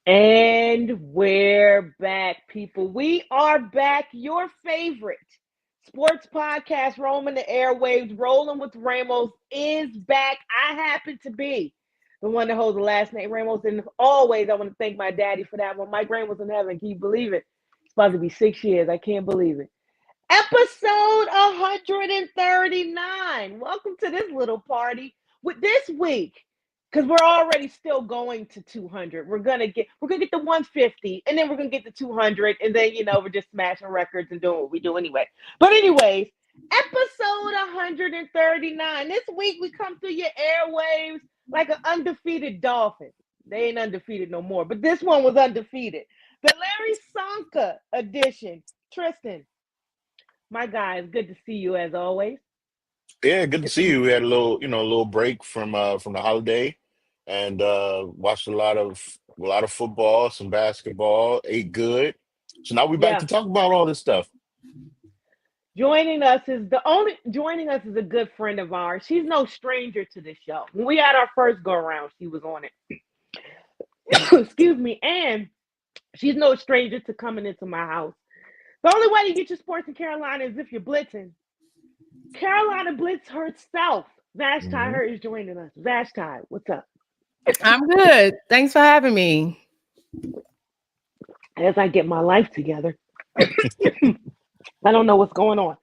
And we're back, people. We are back. Your favorite sports podcast, roaming the airwaves, rolling with Ramos, is back. I happen to be the one that holds the last name Ramos. And always, I want to thank my daddy for that one. Mike Ramos in heaven. Can you believe it? It's about to be 6 years. I can't believe it. Episode 139. Welcome to this little party. With this week, because we're already still going to 200. We're gonna get the 150, and then we're gonna get to 200, and then we're just smashing records and doing what we do anyway. But anyways, episode 139. This week we come through your airwaves like an undefeated dolphin. They ain't undefeated no more, but this one was undefeated. The Larry Sonka edition. Tristan, my guy, it's good to see you as always. Yeah, good to see you. We had a little break from the holiday and watched a lot of football, some basketball, ate good. So now we're back Yeah. to talk about all this stuff. Joining us is a good friend of ours. She's no stranger to this show. When we had our first go around, she was on it. Excuse me. And she's no stranger to coming into my house. The only way to get your sports in Carolina is if you're blitzing. Carolina Blitz herself. Vashti Hmm. Hurt is joining us. Vashti, what's up? I'm good. Thanks for having me. As I get my life together, I don't know what's going on.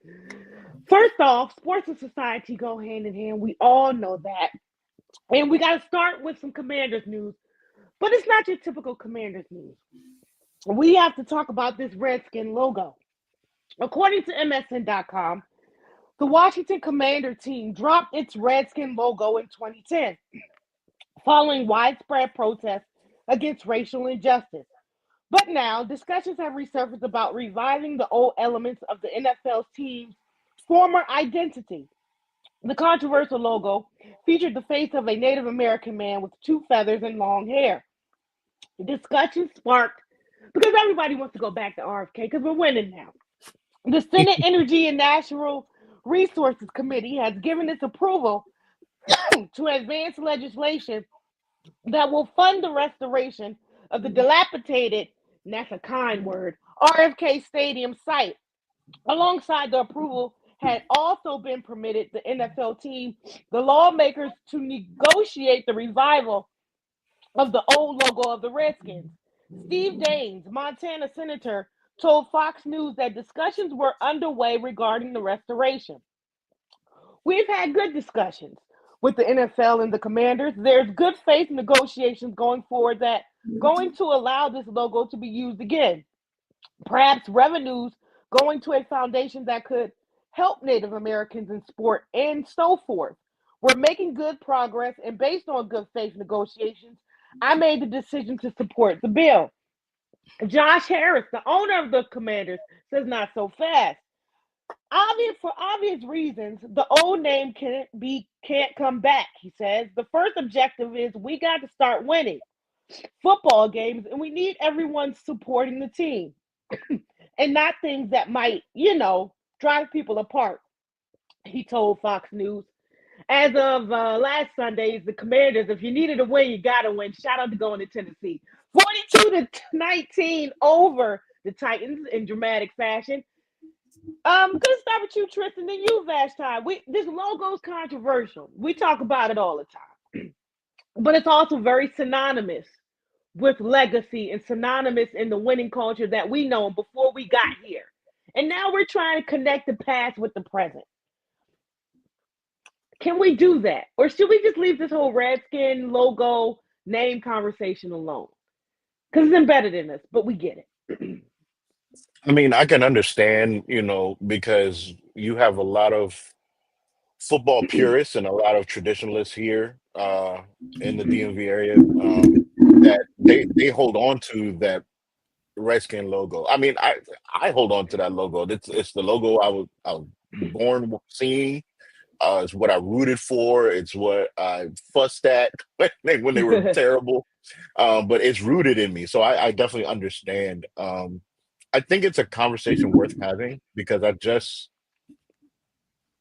First off, sports and society go hand in hand. We all know that. And we got to start with some Commanders news. But it's not your typical Commanders news. We have to talk about this Redskin logo. According to MSN.com, the Washington Commander team dropped its Redskin logo in 2010 following widespread protests against racial injustice. But now, discussions have resurfaced about reviving the old elements of the NFL's team's former identity. The controversial logo featured the face of a Native American man with two feathers and long hair. Discussion sparked because everybody wants to go back to RFK because we're winning now. The Senate Energy and Natural Resources Committee has given its approval to advance legislation that will fund the restoration of the dilapidated, and that's a kind word, RFK Stadium site. Alongside the approval had also been permitted the NFL team, the lawmakers, to negotiate the revival of the old logo of the Redskins. Steve Daines, Montana senator, told Fox News that discussions were underway regarding the restoration. We've had good discussions with the NFL and the Commanders. There's good faith negotiations going forward that going to allow this logo to be used again. Perhaps revenues going to a foundation that could help Native Americans in sport and so forth. We're making good progress, and based on good faith negotiations, I made the decision to support the bill. Josh Harris, the owner of the Commanders, says not so fast. For obvious reasons, the old name can't come back. He says the first objective is we got to start winning football games, and we need everyone supporting the team, and not things that might, drive people apart. He told Fox News. As of last Sunday's, the Commanders, if you needed a win, you got to win. Shout out to going to Tennessee. 42-19 over the Titans in dramatic fashion. Gonna start with you, Tristan, then you, Vashti. This logo's controversial. We talk about it all the time. But it's also very synonymous with legacy and synonymous in the winning culture that we know before we got here. And now we're trying to connect the past with the present. Can we do that? Or should we just leave this whole Redskin logo name conversation alone? Because it's embedded in us, but we get it. I mean, I can understand, because you have a lot of football purists and a lot of traditionalists here in the DMV area that they hold on to that Redskin logo. I mean, I hold on to that logo. It's the logo I was born seeing. It's what I rooted for. It's what I fussed at when they were terrible. But it's rooted in me, so I definitely understand. I think it's a conversation worth having because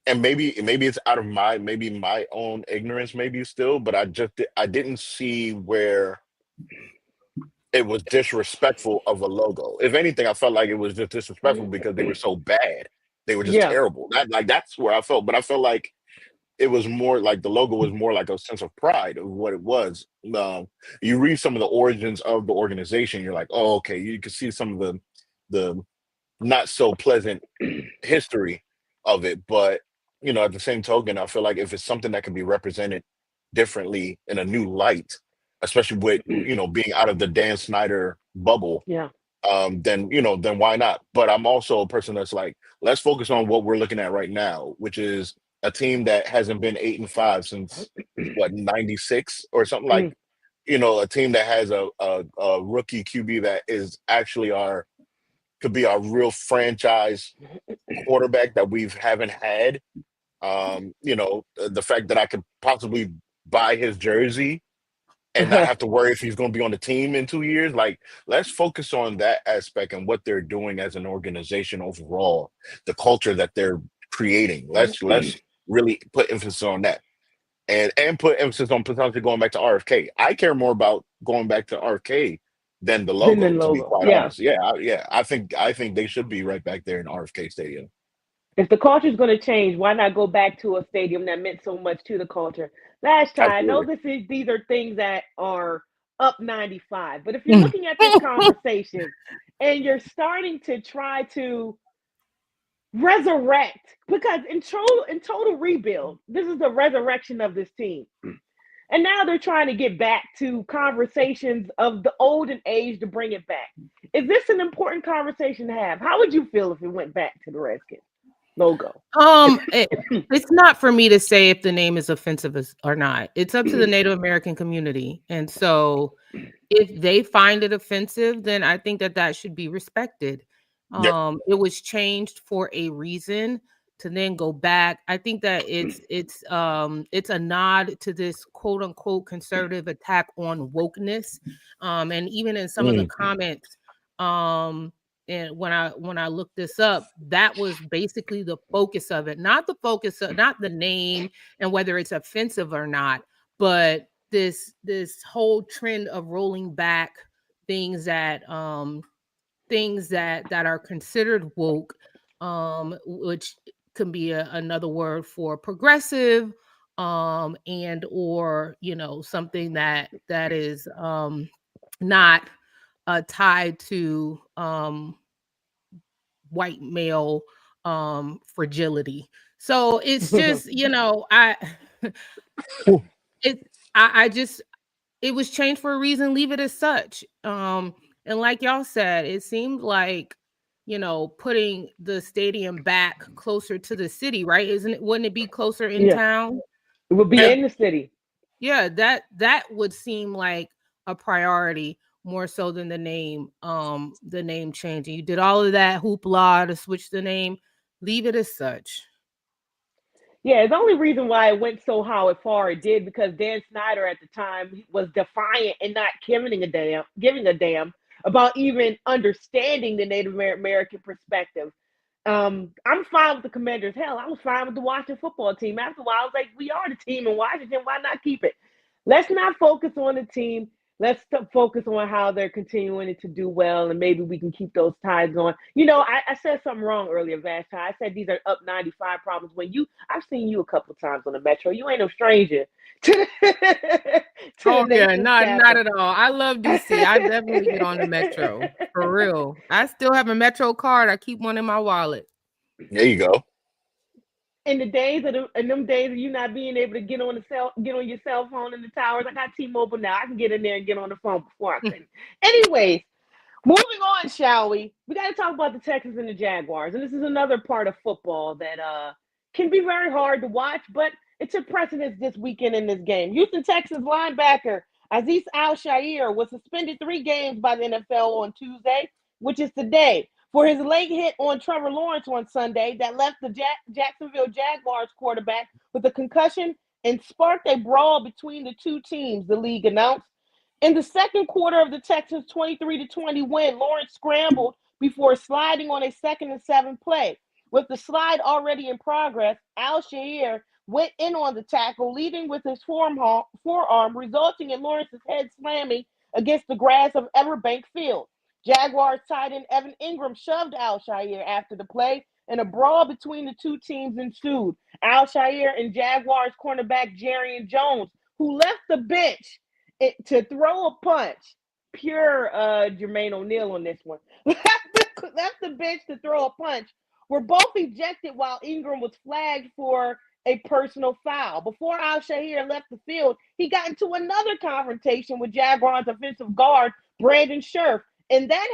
and maybe it's out of my own ignorance, maybe still, but I didn't see where it was disrespectful of a logo. If anything, I felt like it was just disrespectful because they were so bad. They were just Yeah. terrible. That's where I felt. But I felt like it was more like the logo was more like a sense of pride of what it was. You read some of the origins of the organization, you're like, oh, okay. You can see some of the not so pleasant history of it, but at the same token, I feel like if it's something that can be represented differently in a new light, especially with being out of the Dan Snyder bubble, Yeah. then why not? But I'm also a person that's like, let's focus on what we're looking at right now, which is a team that hasn't been 8-5 since what, 96 or something, like, Mm. a team that has a rookie QB that is actually our could be our real franchise quarterback that we haven't had. The fact that I could possibly buy his jersey and not have to worry if he's going to be on the team in 2 years. Like, let's focus on that aspect and what they're doing as an organization overall, the culture that they're creating. Let's really put emphasis on that, and put emphasis on potentially going back to RFK. I care more about going back to RFK than the Then the logo, to be logo. quite Yeah. honest. Yeah, yeah. I think they should be right back there in RFK Stadium. If the culture is going to change, why not go back to a stadium that meant so much to the culture? Last time, I know Absolutely. these are things that are up 95, but if you're looking at this conversation and you're starting to try to resurrect, because in total rebuild, this is the resurrection of this team. And now they're trying to get back to conversations of the olden age to bring it back. Is this an important conversation to have? How would you feel if it went back to the Redskins logo? It's not for me to say if the name is offensive or not. It's up to the Native American community. And so if they find it offensive, then I think that should be respected. Yep. It was changed for a reason to then go back. I think that it's a nod to this quote unquote conservative attack on wokeness. And even in some of the Mm. comments, and when I looked this up, that was basically the focus of it, not the focus of, not the name and whether it's offensive or not, but this whole trend of rolling back things that are considered woke, which can be another word for progressive, and or something that is not tied to white male fragility. So it's just I Whew. it I just it was changed for a reason. Leave it as such. And like y'all said, it seemed like putting the stadium back closer to the city, right? Isn't it? Wouldn't it be closer in Yeah, town? it would be Yeah. in the city. Yeah, that would seem like a priority more so than the name changing. You did all of that hoopla to switch the name. Leave it as such. Yeah, the only reason why it went so how it far it did because Dan Snyder at the time was defiant and not giving a damn about even understanding the Native American perspective. I'm fine with the Commanders. Hell, I was fine with the Washington football team. After a while, I was like, we are the team in Washington. Why not keep it? Let's not focus on the team. Let's focus on how they're continuing to do well, and maybe we can keep those ties going. I said something wrong earlier, Vashti. I said these are up 95 problems. I've seen you a couple of times on the Metro. You ain't no stranger to the Oh yeah, nation's not capital. at all. I love DC. I definitely get on the metro for real. I still have a metro card. I keep one in my wallet. There you go. In the days in them days of you not being able to get on your cell phone in the towers, I got T-Mobile now. I can get in there and get on the phone before I can. Anyways, moving on, shall we? We got to talk about the Texans and the Jaguars, and this is another part of football that can be very hard to watch, but it took precedence this weekend in this game. Houston Texans linebacker Aziz Al-Shaair was suspended 3 games by the NFL on Tuesday, which is today, for his leg hit on Trevor Lawrence on Sunday that left the Jacksonville Jaguars quarterback with a concussion and sparked a brawl between the two teams, the league announced. In the second quarter of the Texans' 23-20 win, Lawrence scrambled before sliding on a 2nd and 7 play. With the slide already in progress, Al-Shaair went in on the tackle, leading with his forearm, resulting in Lawrence's head slamming against the grass of Everbank Field. Jaguars tight end Evan Ingram shoved Al-Shaair after the play, and a brawl between the two teams ensued. Al-Shaair and Jaguars cornerback Jarian Jones, who left the bench to throw a punch. Pure Jermaine O'Neal on this one. Left the bench to throw a punch. Were both ejected while Ingram was flagged for a personal foul. Before Al-Shaair left the field, he got into another confrontation with Jaguars offensive guard Brandon Scherf, and then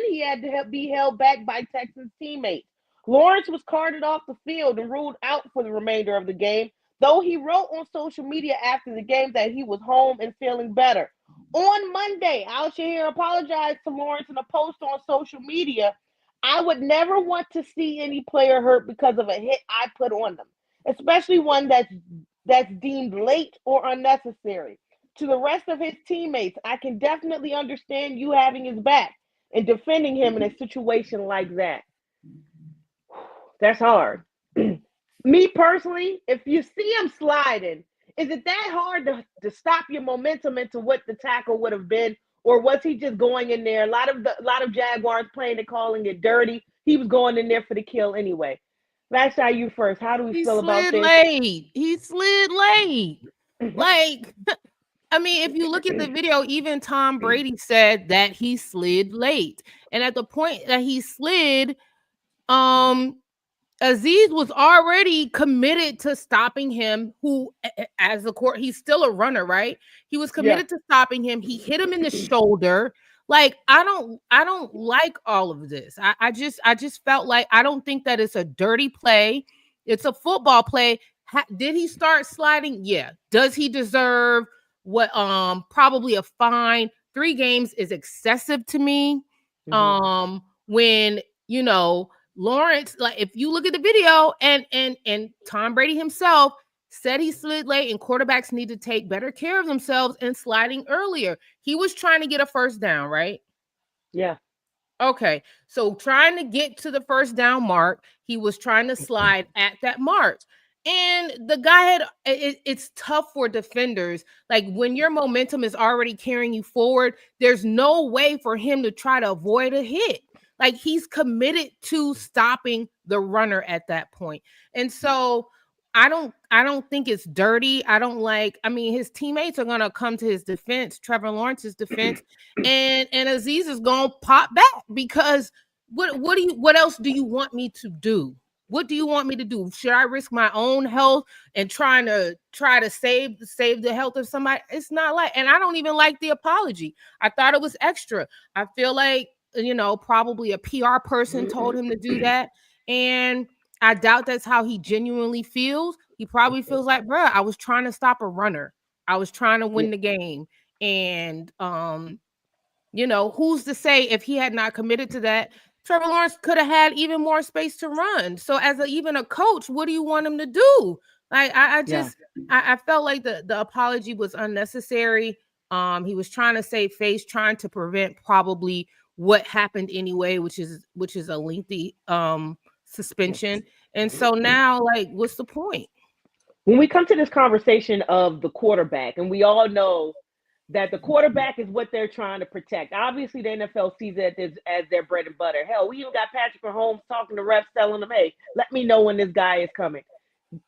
he had to be held back by Texans teammates. Lawrence was carted off the field and ruled out for the remainder of the game, though he wrote on social media after the game that he was home and feeling better. On Monday, Al-Shaair apologized to Lawrence in a post on social media. I would never want to see any player hurt because of a hit I put on them, especially one that's deemed late or unnecessary. To the rest of his teammates, I can definitely understand you having his back and defending him in a situation like that. That's hard. Me personally, if you see him sliding, is it that hard to stop your momentum into what the tackle would have been? Or was he just going in there? A lot of Jaguars playing and calling it dirty. He was going in there for the kill anyway. That's how you first. How do we feel about this? He slid late. Like, I mean, if you look at the video, even Tom Brady said that he slid late. And at the point that he slid, Azeez was already committed to stopping him, who, as the court, he's still a runner, right? He was committed to stopping him. He hit him in the shoulder. Like, I don't like all of this. I just felt like, I don't think that it's a dirty play. It's a football play. Did he start sliding? Yeah. Does he deserve what, probably a fine? 3 games is excessive to me. When, Lawrence, like, if you look at the video, and Tom Brady himself said he slid late, and quarterbacks need to take better care of themselves and sliding earlier. He was trying to get a first down, right? Yeah. Okay. So trying to get to the first down mark, he was trying to slide at that mark. And the guy it's tough for defenders. Like, when your momentum is already carrying you forward, there's no way for him to try to avoid a hit. Like, he's committed to stopping the runner at that point. And so I don't think it's dirty. I mean, his teammates are going to come to his defense, Trevor Lawrence's defense, and Azeez is going to pop back, because what else do you want me to do? What do you want me to do? Should I risk my own health and try to save the health of somebody? It's not like, and I don't even like the apology. I thought it was extra. I feel like, probably a PR person told him to do that. And I doubt that's how he genuinely feels. He probably feels like, bruh, I was trying to stop a runner. I was trying to win the game. And, who's to say if he had not committed to that, Trevor Lawrence could have had even more space to run. So as even a coach, what do you want him to do? Like, I felt like the apology was unnecessary. He was trying to save face, trying to prevent probably what happened anyway, which is a lengthy suspension. And so now, like, what's the point? When we come to this conversation of the quarterback, and we all know that the quarterback is what they're trying to protect. Obviously, the NFL sees it as their bread and butter. Hell, we even got Patrick Mahomes talking to refs, telling them, hey, let me know when this guy is coming.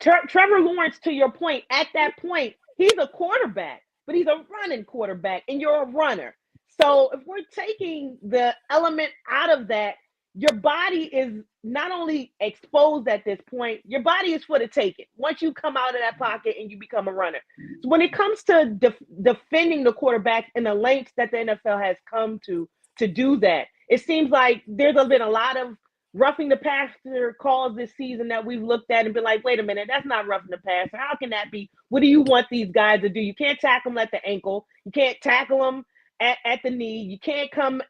Trevor Lawrence, to your point, at that point, he's a quarterback, but he's a running quarterback, and you're a runner. So if we're taking the element out of that, your body is not only exposed at this point, your body is for the taking once you come out of that pocket and you become a runner. So when it comes to defending the quarterback and the lengths that the NFL has come to do that, it seems like there's been a lot of roughing the passer calls this season that we've looked at and been like, wait a minute, that's not roughing the passer. How can that be? What do you want these guys to do? You can't tackle them at the ankle. You can't tackle them at the knee. You can't come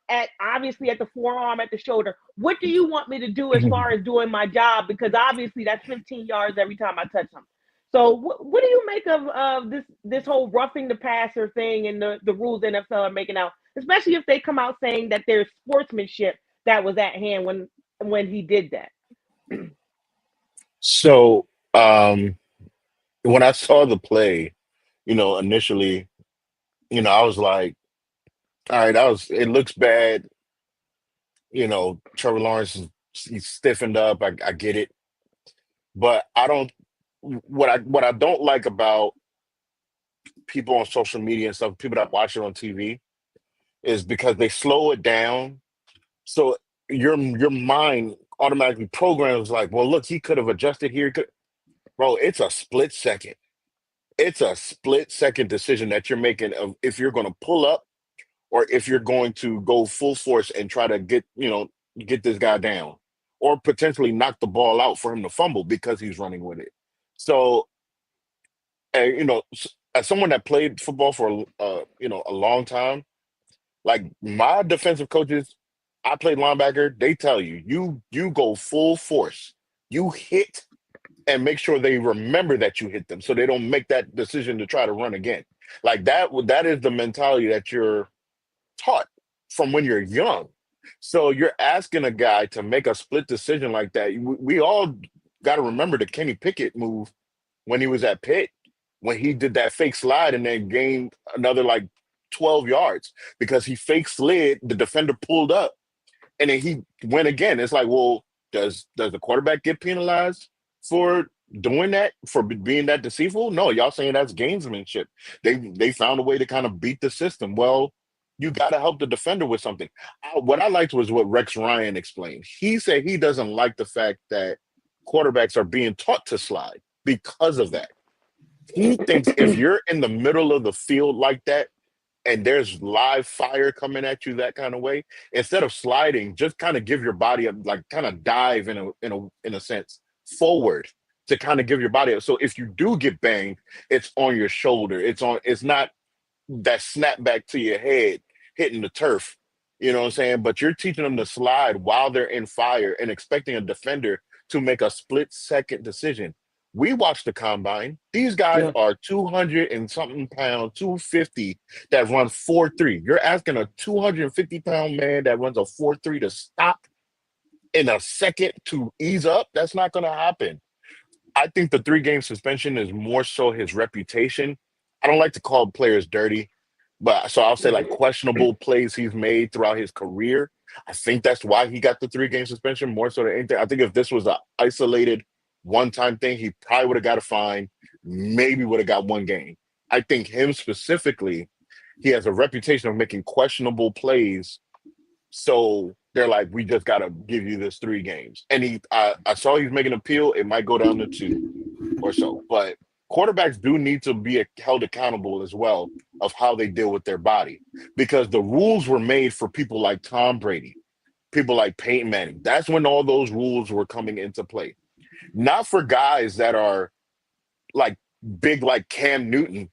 obviously at the forearm, at the shoulder. What do you want me to do as far as doing my job? Because obviously that's 15 yards every time I touch them. So what do you make of this whole roughing the passer thing and the rules the NFL are making out, especially if they come out saying that there's sportsmanship that was at hand when he did that? So when I saw the play, initially, I was like, All right, it looks bad. Trevor Lawrence he's stiffened up. I get it, but I don't. What I don't like about people on social media and stuff, people that watch it on TV, is because they slow it down. So your mind automatically programs like, well, look, he could have adjusted here. Bro, it's a split second. It's a split second decision that you're making of if you're going to pull up or if you're going to go full force and try to get this guy down or potentially knock the ball out for him to fumble because he's running with it. So, as someone that played football for a long time, like my defensive coaches, I played linebacker. They tell you go full force, you hit, and make sure they remember that you hit them, so they don't make that decision to try to run again. Like that. That is the mentality that you're taught from when you're young. So you're asking a guy to make a split decision like that. We all got to remember the Kenny Pickett move when he was at Pitt, when he did that fake slide and then gained another like 12 yards because he fake slid, the defender pulled up, and then he went again. It's like, well, does the quarterback get penalized for doing that, for being that deceitful? No, y'all saying that's gamesmanship. They found a way to kind of beat the system. Well, you got to help the defender with something. What I liked was what Rex Ryan explained. He said he doesn't like the fact that quarterbacks are being taught to slide because of that. He thinks if you're in the middle of the field like that, and there's live fire coming at you that kind of way, instead of sliding, just kind of give your body a like kind of dive in a sense forward to kind of give your body so if you do get banged, it's on your shoulder. It's not that snap back to your head hitting the turf. You know what I'm saying? But you're teaching them to slide while they're in fire and expecting a defender to make a split second decision. We watched the combine. These guys Yeah. are 200 and something pounds, 250 that run 4.3. You're asking a 250-pound man that runs a 4.3 to stop in a second to ease up? That's not going to happen. I think the 3-game suspension is more so his reputation. I don't like to call players dirty, but so I'll say like questionable plays he's made throughout his career. I think that's why he got the 3-game suspension more so than anything. I think if this was an isolated one-time thing, he probably would have got a fine, maybe would have got 1 game. I think him specifically, he has a reputation of making questionable plays, so they're like, we just got to give you this 3 games. And I saw he's making an appeal. It might go down to 2 or so. But quarterbacks do need to be held accountable as well of how they deal with their body, because the rules were made for people like Tom Brady, people like Peyton Manning. That's when all those rules were coming into play. Not for guys that are like big like Cam Newton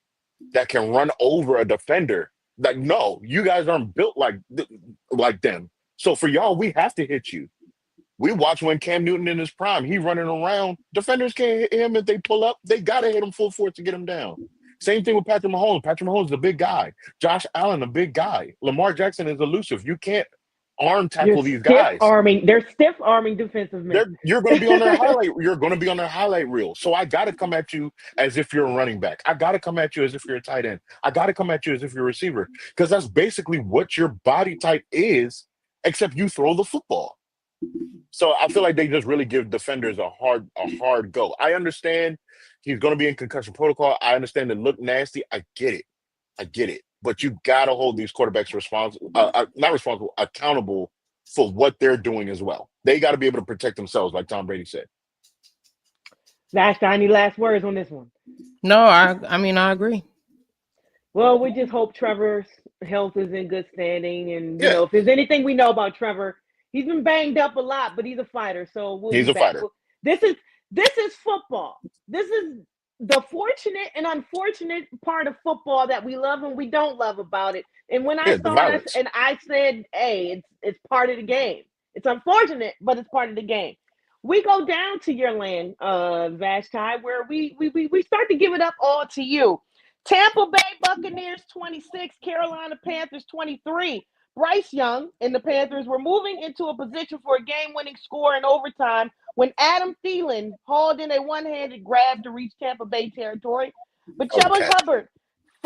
that can run over a defender. Like, no, you guys aren't built like them. So for y'all, we have to hit you. We watch when Cam Newton in his prime, he running around. Defenders can't hit him if they pull up. They gotta hit him full force to get him down. Same thing with Patrick Mahomes. Patrick Mahomes is a big guy. Josh Allen, a big guy. Lamar Jackson is elusive. You can't arm tackle these guys. They're stiff arming defensive men. You're going to be on their highlight. You're going to be on their highlight reel. So I got to come at you as if you're a running back. I got to come at you as if you're a tight end. I got to come at you as if you're a receiver, because that's basically what your body type is, except you throw the football. So I feel like they just really give defenders a hard go. I understand he's going to be in concussion protocol. I understand it look nasty. I get it. But you got to hold these quarterbacks accountable for what they're doing as well. They got to be able to protect themselves, like Tom Brady said. Last, any last words on this one? No, I mean I agree. Well, we just hope Trevor's health is in good standing, and Yeah, if there's anything we know about Trevor, he's been banged up a lot, but he's a fighter, so we'll he's be a back. fighter. This is football. This is the fortunate and unfortunate part of football that we love and we don't love about it. And when I Yeah, the saw it, violence. I said, "Hey, it's part of the game. It's unfortunate, but it's part of the game." We go down to your land, Vashti, where we start to give it up all to you. Tampa Bay Buccaneers 26, Carolina Panthers 23. Bryce Young and the Panthers were moving into a position for a game-winning score in overtime when Adam Thielen hauled in a one-handed grab to reach Tampa Bay territory. But That was a Chuba catch. Hubbard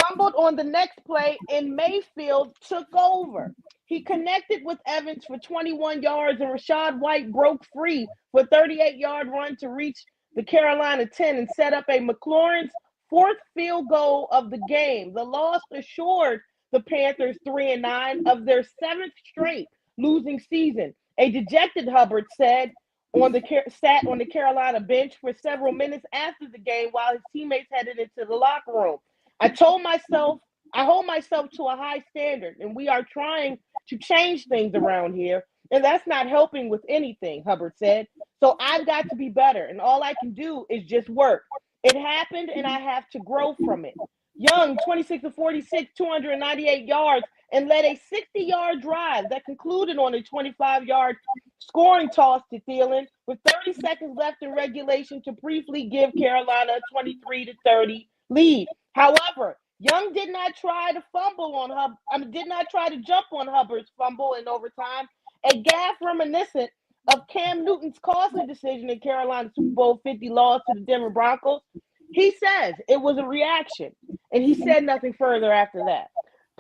fumbled on the next play, and Mayfield took over. He connected with Evans for 21 yards, and Rashad White broke free for a 38-yard run to reach the Carolina 10 and set up a McLaurin's fourth field goal of the game. The loss assured the Panthers 3-9 of their seventh straight losing season. A dejected Hubbard sat on the Carolina bench for several minutes after the game while his teammates headed into the locker room. I told myself, I hold myself to a high standard, and we are trying to change things around here, and that's not helping with anything, Hubbard said. So I've got to be better, and all I can do is just work. It happened, and I have to grow from it. Young, 26 of 46, 298 yards, and led a 60-yard drive that concluded on a 25-yard scoring toss to Thielen with 30 seconds left in regulation to briefly give Carolina a 23-30 lead. However, Young did not try to did not try to jump on Hubbard's fumble in overtime, a gaffe reminiscent of Cam Newton's costly decision in Carolina's Super Bowl 50 loss to the Denver Broncos. He says it was a reaction, and he said nothing further after that.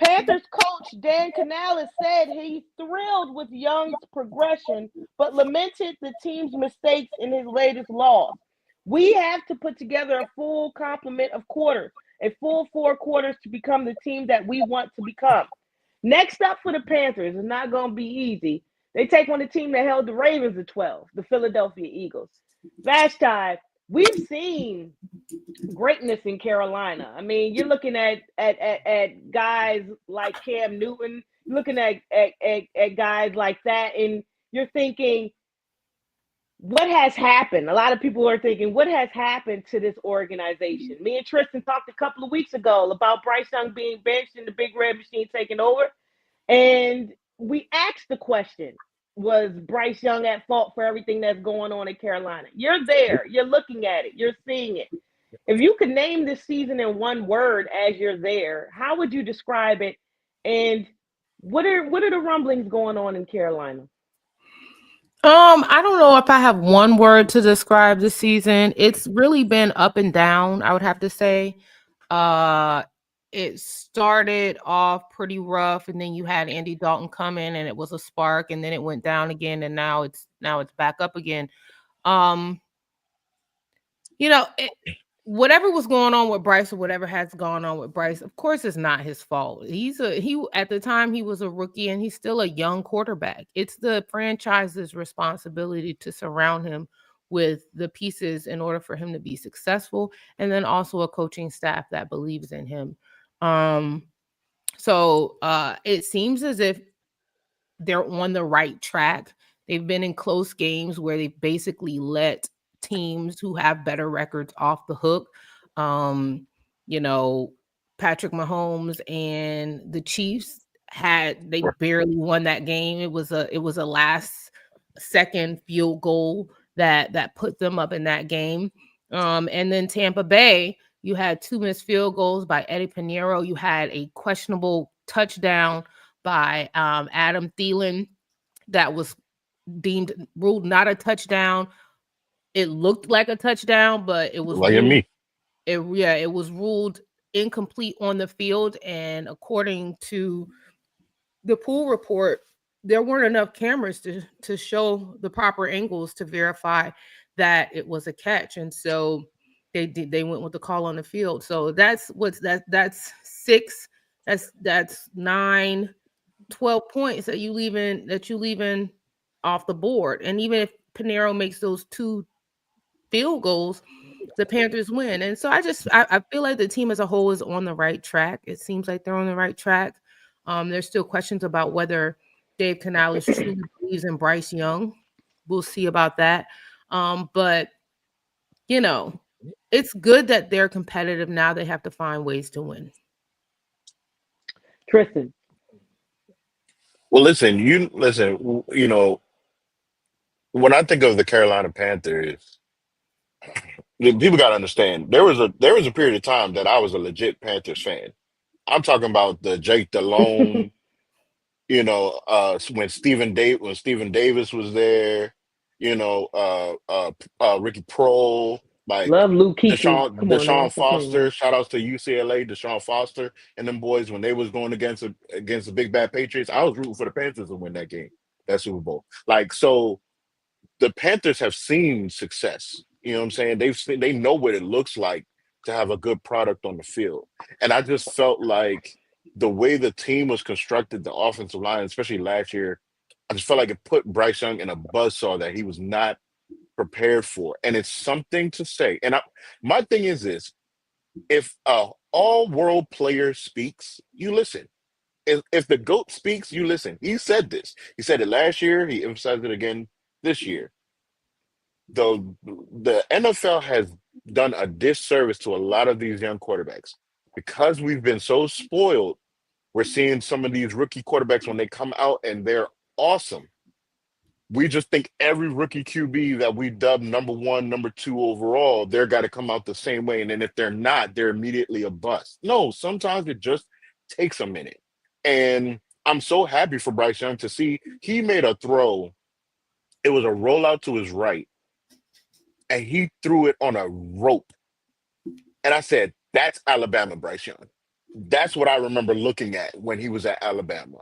Panthers coach Dan Canales said he's thrilled with Young's progression, but lamented the team's mistakes in his latest loss. We have to put together a full complement of quarters, a full 4 quarters to become the team that we want to become. Next up for the Panthers is not going to be easy. They take on the team that held the Ravens to 12, the Philadelphia Eagles. Vashti, we've seen greatness in Carolina. I mean, you're looking at guys like Cam Newton, looking at guys like that, and you're thinking, what has happened? A lot of people are thinking, what has happened to this organization? Me and Tristan talked a couple of weeks ago about Bryce Young being benched and the Big Red Machine taking over. And we asked the question, was Bryce Young at fault for everything that's going on in Carolina? You're there. You're looking at it. You're seeing it. If you could name this season in one word as you're there, how would you describe it? And what are the rumblings going on in Carolina? I don't know if I have one word to describe this season. It's really been up and down, I would have to say. Uh it started off pretty rough, and then you had Andy Dalton come in and it was a spark, and then it went down again, and now it's back up again. Um you know, whatever was going on with Bryce, or whatever has gone on with Bryce, of course it's not his fault. He at the time he was a rookie, and he's still a young quarterback. It's the franchise's responsibility to surround him with the pieces in order for him to be successful, and then also a coaching staff that believes in him. Um it seems as if they're on the right track. They've been in close games where they've basically let teams who have better records off the hook. Um, you know, Patrick Mahomes and the Chiefs they barely won that game. It was a last second field goal that put them up in that game. And then Tampa Bay, you had 2 missed field goals by Eddie Pinheiro. You had a questionable touchdown by Adam Thielen that was ruled not a touchdown. It looked like a touchdown, but it was like ruled, me. it was ruled incomplete on the field. And according to the pool report, there weren't enough cameras to show the proper angles to verify that it was a catch. And so they went with the call on the field. So that's 6, that's 9, 12 points that you leaving off the board. And even if Pinheiro makes those 2 field goals, the Panthers win. And so I feel like the team as a whole is on the right track. It seems like they're on the right track. There's still questions about whether Dave Canales truly believes in Bryce Young. We'll see about that. But it's good that they're competitive now. They have to find ways to win. Tristan. Well, listen, when I think of the Carolina Panthers, people got to understand there was a period of time that I was a legit Panthers fan. I'm talking about the Jake Delhomme, when Stephen Davis was there, Ricky Prohl, Like Love Luke Kuechly. Come on now, Deshaun stop playing with Foster, me. shout outs to UCLA, Deshaun Foster and them boys when they was going against the big bad Patriots. I was rooting for the Panthers to win that game, that Super Bowl. Like so the Panthers have seen success. You know what I'm saying? They know what it looks like to have a good product on the field. And I just felt like the way the team was constructed, the offensive line, especially last year, I just felt like it put Bryce Young in a buzzsaw that he was not prepared for. And it's something to say. And my thing is this: if a all-world player speaks, you listen. If the GOAT speaks, you listen. He said this. He said it last year. He emphasized it again this year. The NFL has done a disservice to a lot of these young quarterbacks because we've been so spoiled. We're seeing some of these rookie quarterbacks when they come out and they're awesome. We just think every rookie QB that we dub number one, number two overall, they're got to come out the same way. And then if they're not, they're immediately a bust. No, sometimes it just takes a minute. And I'm so happy for Bryce Young to see he made a throw. It was a rollout to his right, and he threw it on a rope. And I said, that's Alabama, Bryce Young. That's what I remember looking at when he was at Alabama.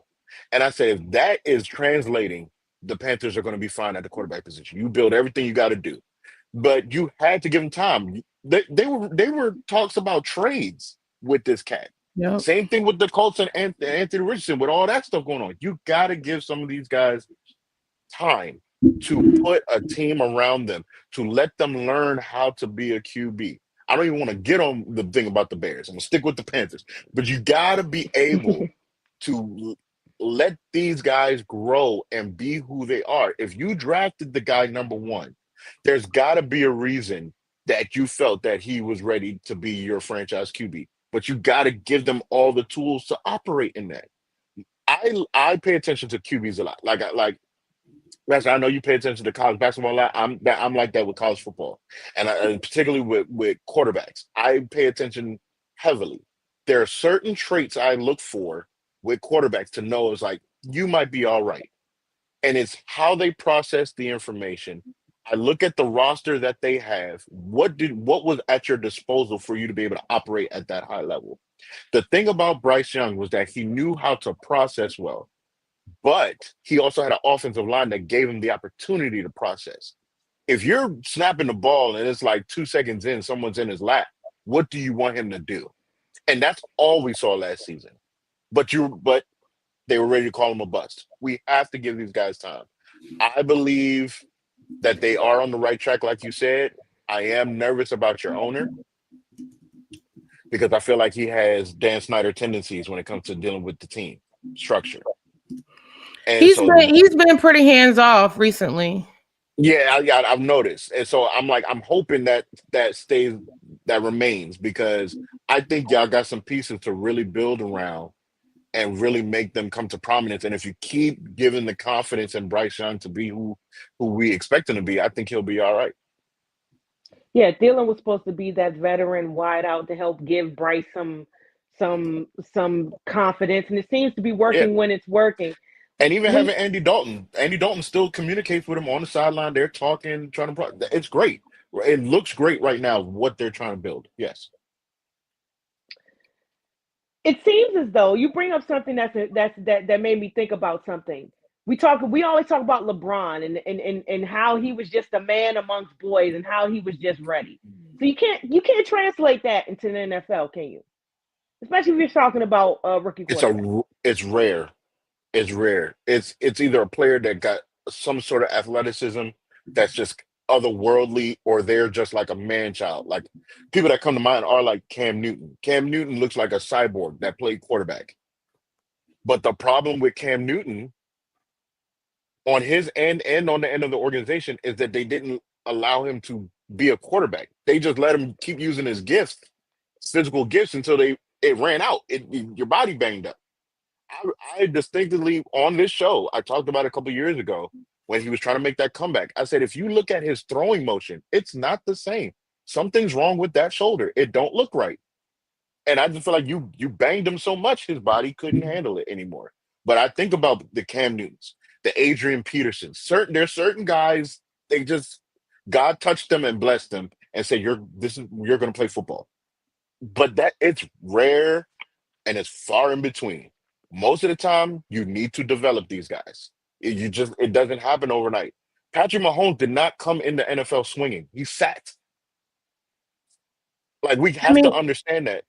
And I said, if that is translating, the Panthers are going to be fine at the quarterback position. You build everything you got to do. But you had to give him time. They were talks about trades with this cat. Yep. Same thing with the Colts and Anthony Richardson with all that stuff going on. You got to give some of these guys time to put a team around them, to let them learn how to be a QB. I don't even want to get on the thing about the Bears. I'm gonna stick with the Panthers, but you got to be able to let these guys grow and be who they are. If you drafted the guy number one, there's got to be a reason that you felt that he was ready to be your franchise QB. But you got to give them all the tools to operate in that. I pay attention to QBs a lot. I know you pay attention to college basketball a lot. I'm like that with college football, and particularly with quarterbacks. I pay attention heavily. There are certain traits I look for with quarterbacks to know is like you might be all right, and it's how they process the information. I look at the roster that they have. What was at your disposal for you to be able to operate at that high level? The thing about Bryce Young was that he knew how to process well, but he also had an offensive line that gave him the opportunity to process. If you're snapping the ball and it's like 2 seconds in, someone's in his lap, what do you want him to do? And that's all we saw last season. But they were ready to call him a bust. We have to give these guys time. I believe that they are on the right track, like you said. I am nervous about your owner because I feel like he has Dan Snyder tendencies when it comes to dealing with the team structure. And He's been pretty hands off recently. Yeah, I've noticed, and so I'm hoping that remains because I think y'all got some pieces to really build around and really make them come to prominence. And if you keep giving the confidence in Bryce Young to be who we expect him to be, I think he'll be all right. Yeah, Thielen was supposed to be that veteran wideout to help give Bryce some confidence, and it seems to be Yeah, working when it's working. and even When having Andy Dalton, still communicates with him on the sideline. They're talking, trying to. It's great. It looks great right now. What they're trying to build. Yes. it seems as though you bring up something that made me think about something. We always talk about LeBron and how he was just a man amongst boys and how he was just ready. So you can't translate that into the NFL, can you? Especially if you're talking about rookie quarterback. It's rare. It's rare. It's either a player that got some sort of athleticism that's just otherworldly, or they're just like a man child. Like people that come to mind are like Cam Newton. Cam Newton looks like a cyborg that played quarterback. But the problem with Cam Newton on his end and on the end of the organization is that they didn't allow him to be a quarterback. They just let him keep using his gifts, physical gifts, until it ran out. Your body banged up. I distinctly on this show, I talked about it a couple years ago when he was trying to make that comeback. I said, if you look at his throwing motion, it's not the same. Something's wrong with that shoulder. It don't look right. And I just feel like you banged him so much, his body couldn't handle it anymore. But I think about the Cam Newtons, the Adrian Petersons. There's certain guys, they just God touched them and blessed them, and say you're going to play football. But that it's rare and it's far in between. Most of the time, you need to develop these guys. It doesn't happen overnight. Patrick Mahomes did not come in the NFL swinging. He sat. Like we I have to mean, understand that.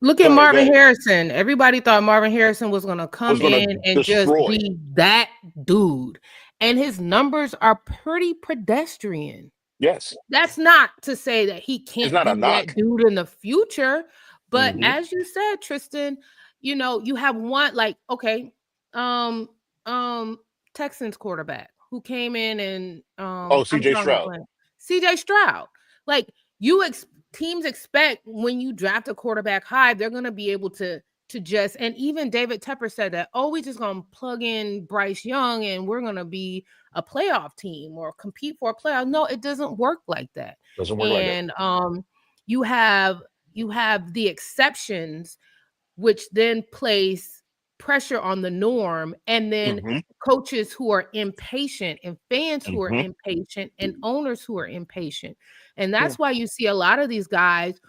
look Go at ahead, go Marvin ahead. Harrison. Everybody thought Marvin Harrison was going to Was come going in to and just destroy. be that dude. And his numbers are pretty pedestrian. Yes, That's not to say that he it's can't not a be that knock. dude in the future. But Hmm. as you said, Tristan, you have one like, okay, um, um, Texans quarterback who came in and Oh, I'm CJ drawing a Stroud. blank. CJ Stroud. Like teams expect when you draft a quarterback high, they're gonna be able to just, and even David Tepper said that, oh, we just gonna plug in Bryce Young and we're gonna be a playoff team or compete for a playoff. No, it doesn't work like that. Doesn't work like that. And you have the exceptions, which then place pressure on the norm, and then Hmm. coaches who are impatient and fans who are Hmm. impatient and owners who are impatient. And Yeah. that's why you see a lot of these guys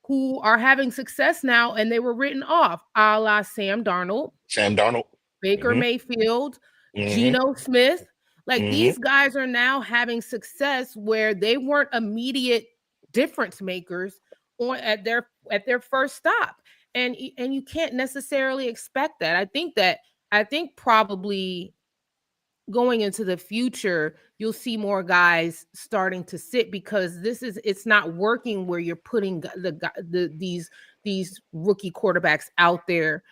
who are having success now and they were written off, a la Sam Darnold, Sam Darnold. Baker Hmm. Mayfield, Hmm. Geno Smith. Like Hmm. these guys are now having success where they weren't immediate difference makers on at their first stop. And you can't necessarily expect that. I think probably going into the future, you'll see more guys starting to sit because it's not working where you're putting these rookie quarterbacks out there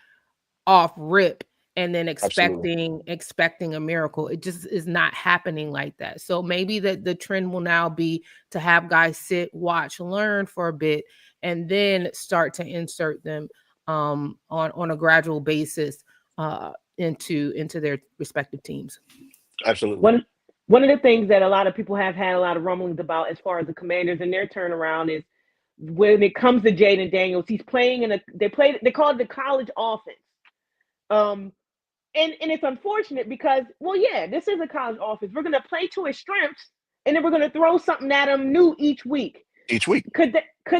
off rip and then Absolutely. expecting a miracle. It just is not happening like that. So maybe that the trend will now be to have guys sit, watch, learn for a bit, and then start to insert them on a gradual basis into their respective teams. Absolutely. One of the things that a lot of people have had a lot of rumblings about as far as the Commanders and their turnaround is when it comes to Jaden Daniels, he's playing they call it the college offense. Um, and it's unfortunate because, well, yeah, this is a college offense. We're gonna play to his strengths, and then we're gonna throw something at him new each week. Each week. Could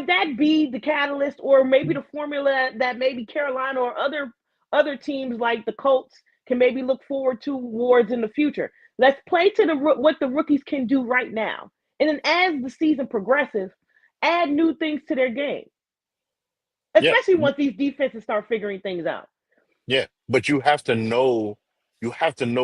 that be the catalyst, or maybe the formula that maybe Carolina or other teams like the Colts can maybe look forward towards in the future? Let's play to what the rookies can do right now, and then as the season progresses, add new things to their game, Yeah. especially once these defenses start figuring things out. Yeah, but you have to know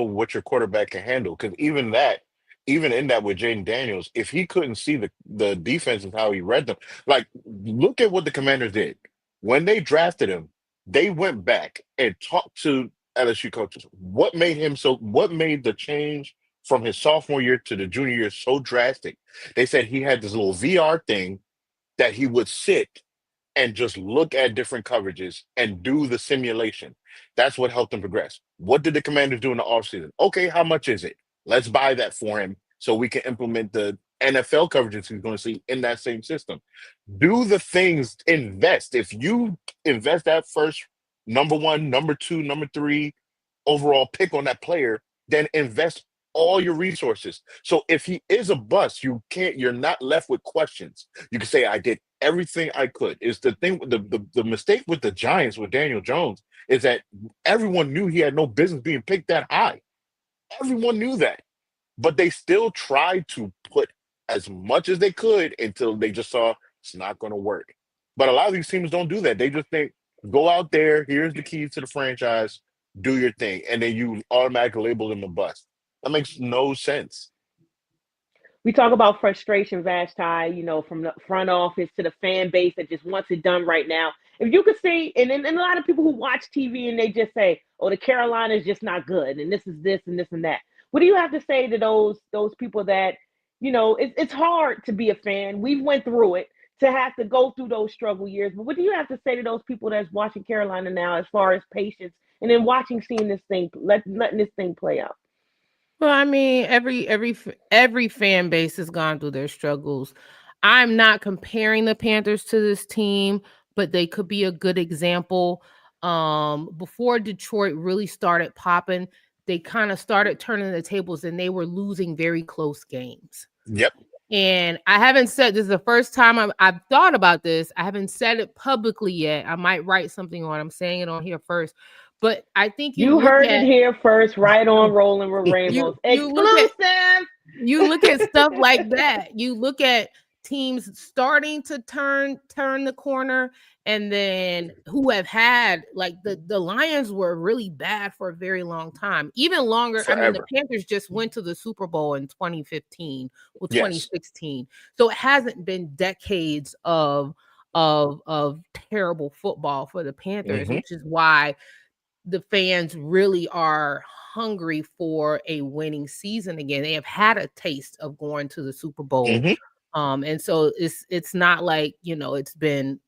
what your quarterback can handle. Because even in that with Jaden Daniels, if he couldn't see the defense and how he read them, like look at what the Commanders did when they drafted him. They went back and talked to LSU coaches. What made the change from his sophomore year to the junior year so drastic? They said he had this little VR thing that he would sit and just look at different coverages and do the simulation. That's what helped him progress. What did the Commanders do in the offseason? Okay, how much is it? Let's buy that for him so we can implement the NFL coverages he's going to see in that same system. Do the things, invest. If you invest that first number one, number two, number three overall pick on that player, then invest all your resources. So if he is a bust, you're not left with questions. You can say, I did everything I could. Is the thing the mistake with the Giants with Daniel Jones is that everyone knew he had no business being picked that high. Everyone knew that. But they still tried to put as much as they could until they just saw it's not going to work. But a lot of these teams don't do that. They just think, go out there, here's the keys to the franchise, do your thing. And then you automatically label them a bust. That makes no sense. We talk about frustration, Vashti, from the front office to the fan base that just wants it done right now. If you could see, and a lot of people who watch TV and they just say, "Oh, the Carolina is just not good," and this is this and this and that. What do you have to say to those people that, it's hard to be a fan. We've went through it to have to go through those struggle years. But what do you have to say to those people that's watching Carolina now, as far as patience, and then seeing this thing, letting this thing play out? Well, I mean, every fan base has gone through their struggles. I'm not comparing the Panthers to this team, but they could be a good example. Before Detroit really started popping, they kind of started turning the tables and they were losing very close games. Yep. And I haven't said this is the first time I've thought about this. I haven't said it publicly yet. I might write something on. I'm saying it on here first. But I think you You look heard it at here first, right on Rolling with Ramos. you look at Exclusive. you look at stuff like that. You look at teams starting to turn the corner, and then who have had, like, the Lions were really bad for a very long time, even longer. I mean, the Forever. Panthers just went to the Super Bowl in 2015 or Yes. 2016, so it hasn't been decades of terrible football for the Panthers, Hmm. which is why the fans really are hungry for a winning season again. They have had a taste of going to the Super Bowl. Hmm. And so it's not like, it's been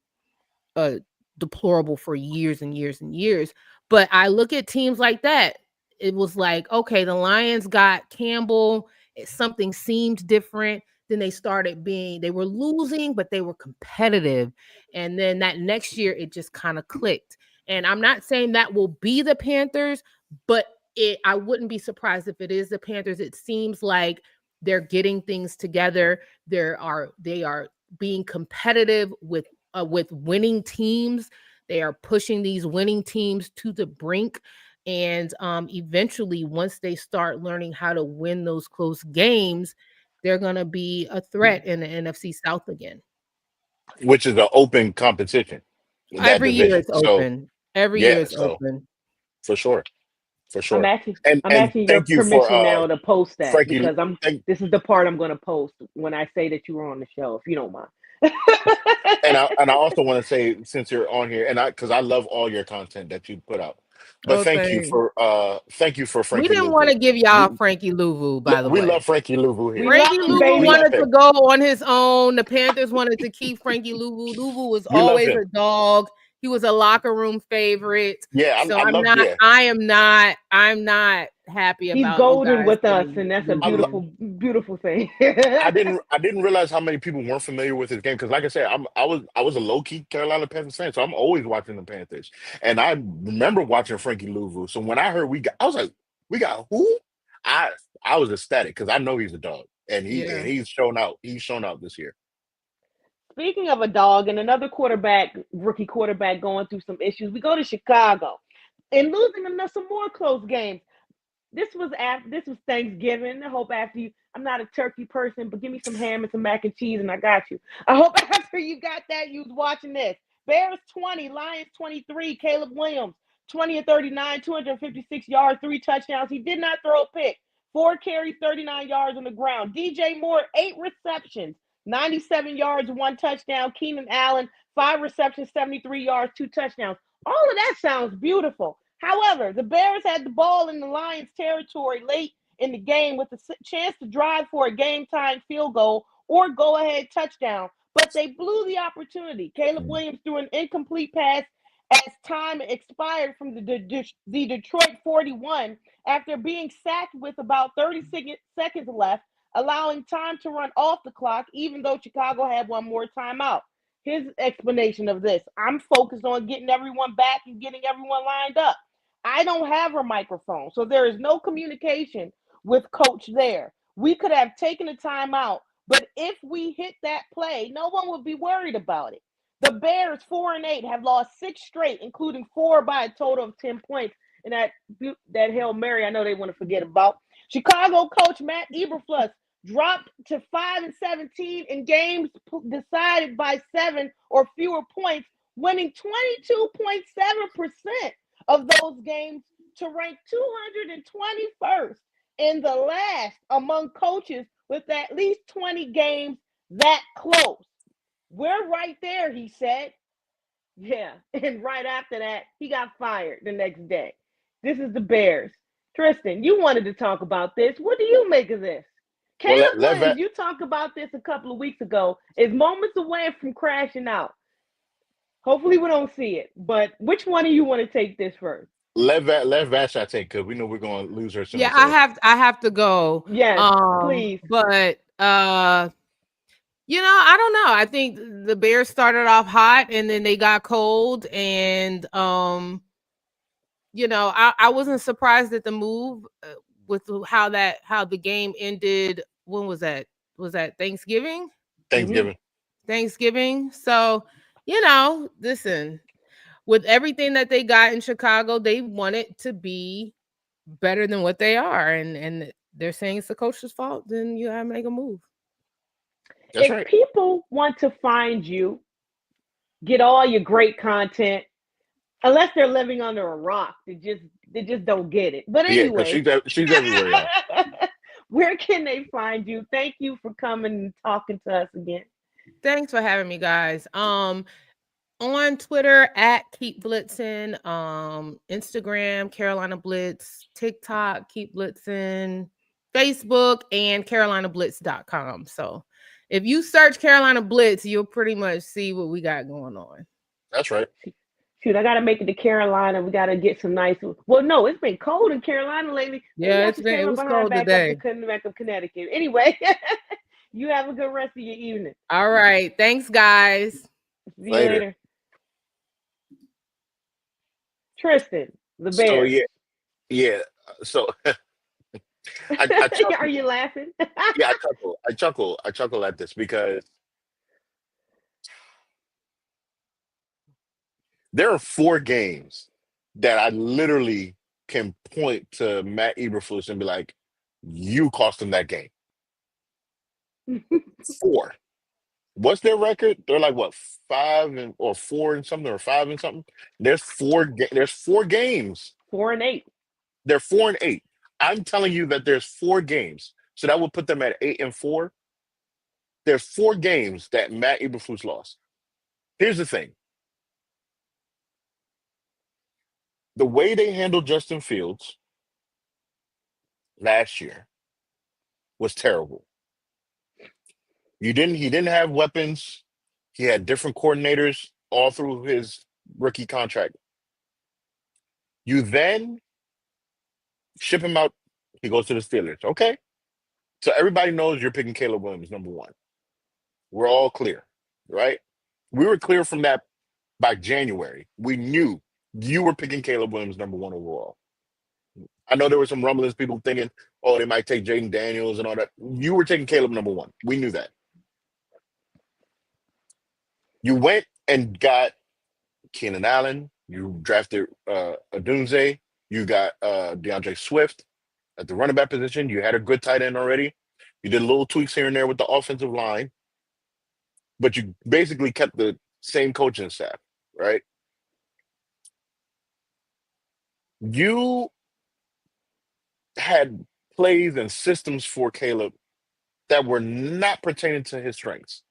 deplorable for years and years and years. But I look at teams like that. It was like, okay, the Lions got Campbell. Something seemed different. Then they were losing, but they were competitive. And then that next year, it just kind of clicked. And I'm not saying that will be the Panthers, but I wouldn't be surprised if it is the Panthers. It seems like they're getting things together. They are being competitive with winning teams. They are pushing these winning teams to the brink. And eventually, once they start learning how to win those close games, they're going to be a threat in the NFC South again. Which is an open competition in that Every year division. it's So open. Every year yeah, it's so open. for sure, for I'm sure. asking And I'm and asking your thank you for permission now to post that Frankie. because Thank, this is the part I'm gonna post when I say that you were on the show, if you don't mind. and I also want to say, since you're on here, and I because I love all your content that you put out, but Oh, thanks. thank you for We Frankie didn't want Louvu. to give y'all We, Frankie Louvu, by the we way. love Frankie Louvu We here. love Frankie him, Louvu We baby. love wanted to him. go on his own. The Panthers wanted to keep Frankie Louvu. Louvu was We love always him. a dog. He was a locker room favorite. Yeah, So I love. Yeah, I'm not happy He's about you golden guys with us, getting and that's a I love. Louvu. beautiful thing. I didn't realize how many people weren't familiar with his game because, like I said, I was a low key Carolina Panthers fan, so I'm always watching the Panthers. And I remember watching Frankie Louvu. So when I heard I was like, we got who? I I was ecstatic because I know he's a dog, and Yeah. he's shown out. He's shown out this year. Speaking of a dog and another rookie quarterback going through some issues, we go to Chicago and losing them to some more close games. This was Thanksgiving. I hope after you, I'm not a turkey person, but give me some ham and some mac and cheese, and I got you. I hope after you got that, you was watching this. Bears 20, Lions 23. Caleb Williams 20 and 39, 256 yards, 3 touchdowns. He did not throw a pick. 4 carries, 39 yards on the ground. DJ Moore 8 receptions, 97 yards, 1 touchdown. Keenan Allen 5 receptions, 73 yards, 2 touchdowns. All of that sounds beautiful. However, the Bears had the ball in the Lions' territory late in the game with a chance to drive for a game-time field goal or go-ahead touchdown, but they blew the opportunity. Caleb Williams threw an incomplete pass as time expired from the Detroit 41 after being sacked with about 30 seconds left, allowing time to run off the clock, even though Chicago had one more timeout. His explanation of this: I'm focused on getting everyone back and getting everyone lined up. I don't have a microphone, so there is no communication with coach there. We could have taken a timeout, but if we hit that play, no one would be worried about it. The Bears, 4-8, have lost 6 straight, including 4 by a total of 10 points. And that Hail Mary, I know they want to forget about. Chicago coach Matt Eberflus dropped to 5-17 in games decided by 7 or fewer points, winning 22.7% of those games to rank 221st in the last among coaches with at least 20 games that close. We're right there, he said. Yeah, and right after that, he got fired the next day. This is the Bears. Tristan, you wanted to talk about this. What do you make of this? Well, Caleb Williams, you talked about this a couple of weeks ago, is moments away from crashing out. Hopefully, we don't see it. But which one of you want to take this first? let Vash I take because we know we're going to lose her soon. Yeah, So I have to go. Yes, please. But I don't know. I think the Bears started off hot and then they got cold, and I wasn't surprised at the move with how the game ended. When was that? was that Thanksgiving? Hmm. Thanksgiving. Thanksgiving. So, listen, with everything that they got in Chicago, they want it to be better than what they are. And they're saying it's the coach's fault, then you gotta make a move. That's If right. people want to find you, get all your great content, unless they're living under a rock, they just don't get it. But Yeah, because anyway, she's everywhere, y'all. where can they find you? Thank you for coming and talking to us again. Thanks for having me, guys. On Twitter at Keep Blitzing, Instagram Carolina Blitz, TikTok Keep Blitzing, Facebook, and CarolinaBlitz.com. So if you search Carolina Blitz, you'll pretty much see what we got going on. That's right. Shoot, I gotta make it to Carolina. We gotta get some nice. Well, no, it's been cold in Carolina lately. Maybe Yeah, I should it take my was behind cold back up to today. Connecticut. Anyway, you have a good rest of your evening. All right. Thanks, guys. See you Later. later, Tristan. The So Bears. yeah, yeah. So I Are chuckle. you laughing? Yeah, I chuckle at this because there are four games that I literally can point to Matt Eberflus and be like, "You cost him that game." Four. What's their record? They're like what, five and or four and something, or five and something. There's four games. 4-8. They're 4-8. I'm telling you that there's four games. So that would put them at 8-4. There's four games that Matt Eberflus lost. Here's the thing: the way they handled Justin Fields last year was terrible. He didn't have weapons. He had different coordinators all through his rookie contract. You then ship him out. He goes to the Steelers. Okay. So everybody knows you're picking Caleb Williams, number one. We're all clear, right? We were clear from that by January. We knew you were picking Caleb Williams number one overall. I know there were some rumblings, people thinking, oh, they might take Jaden Daniels and all that. You were taking Caleb number one. We knew that. You went and got Keenan Allen. You drafted Adunze. You got DeAndre Swift at the running back position. You had a good tight end already. You did little tweaks here and there with the offensive line, but you basically kept the same coaching staff, right? You had plays and systems for Caleb that were not pertaining to his strengths,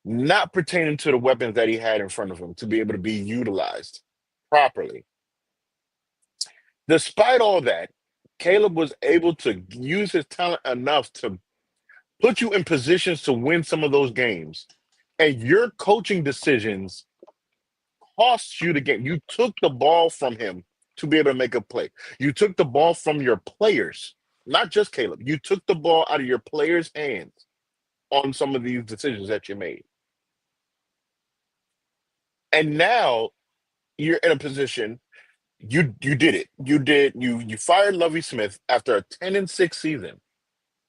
not pertaining to the weapons that he had in front of him to be able to be utilized properly. Despite all that, Caleb was able to use his talent enough to put you in positions to win some of those games. And your coaching decisions cost you the game. You took the ball from him to be able to make a play. You took the ball from your players, not just Caleb. You took the ball out of your players' hands on some of these decisions that you made. And now you're in a position, you did it. You fired Lovie Smith after a 10-6 season.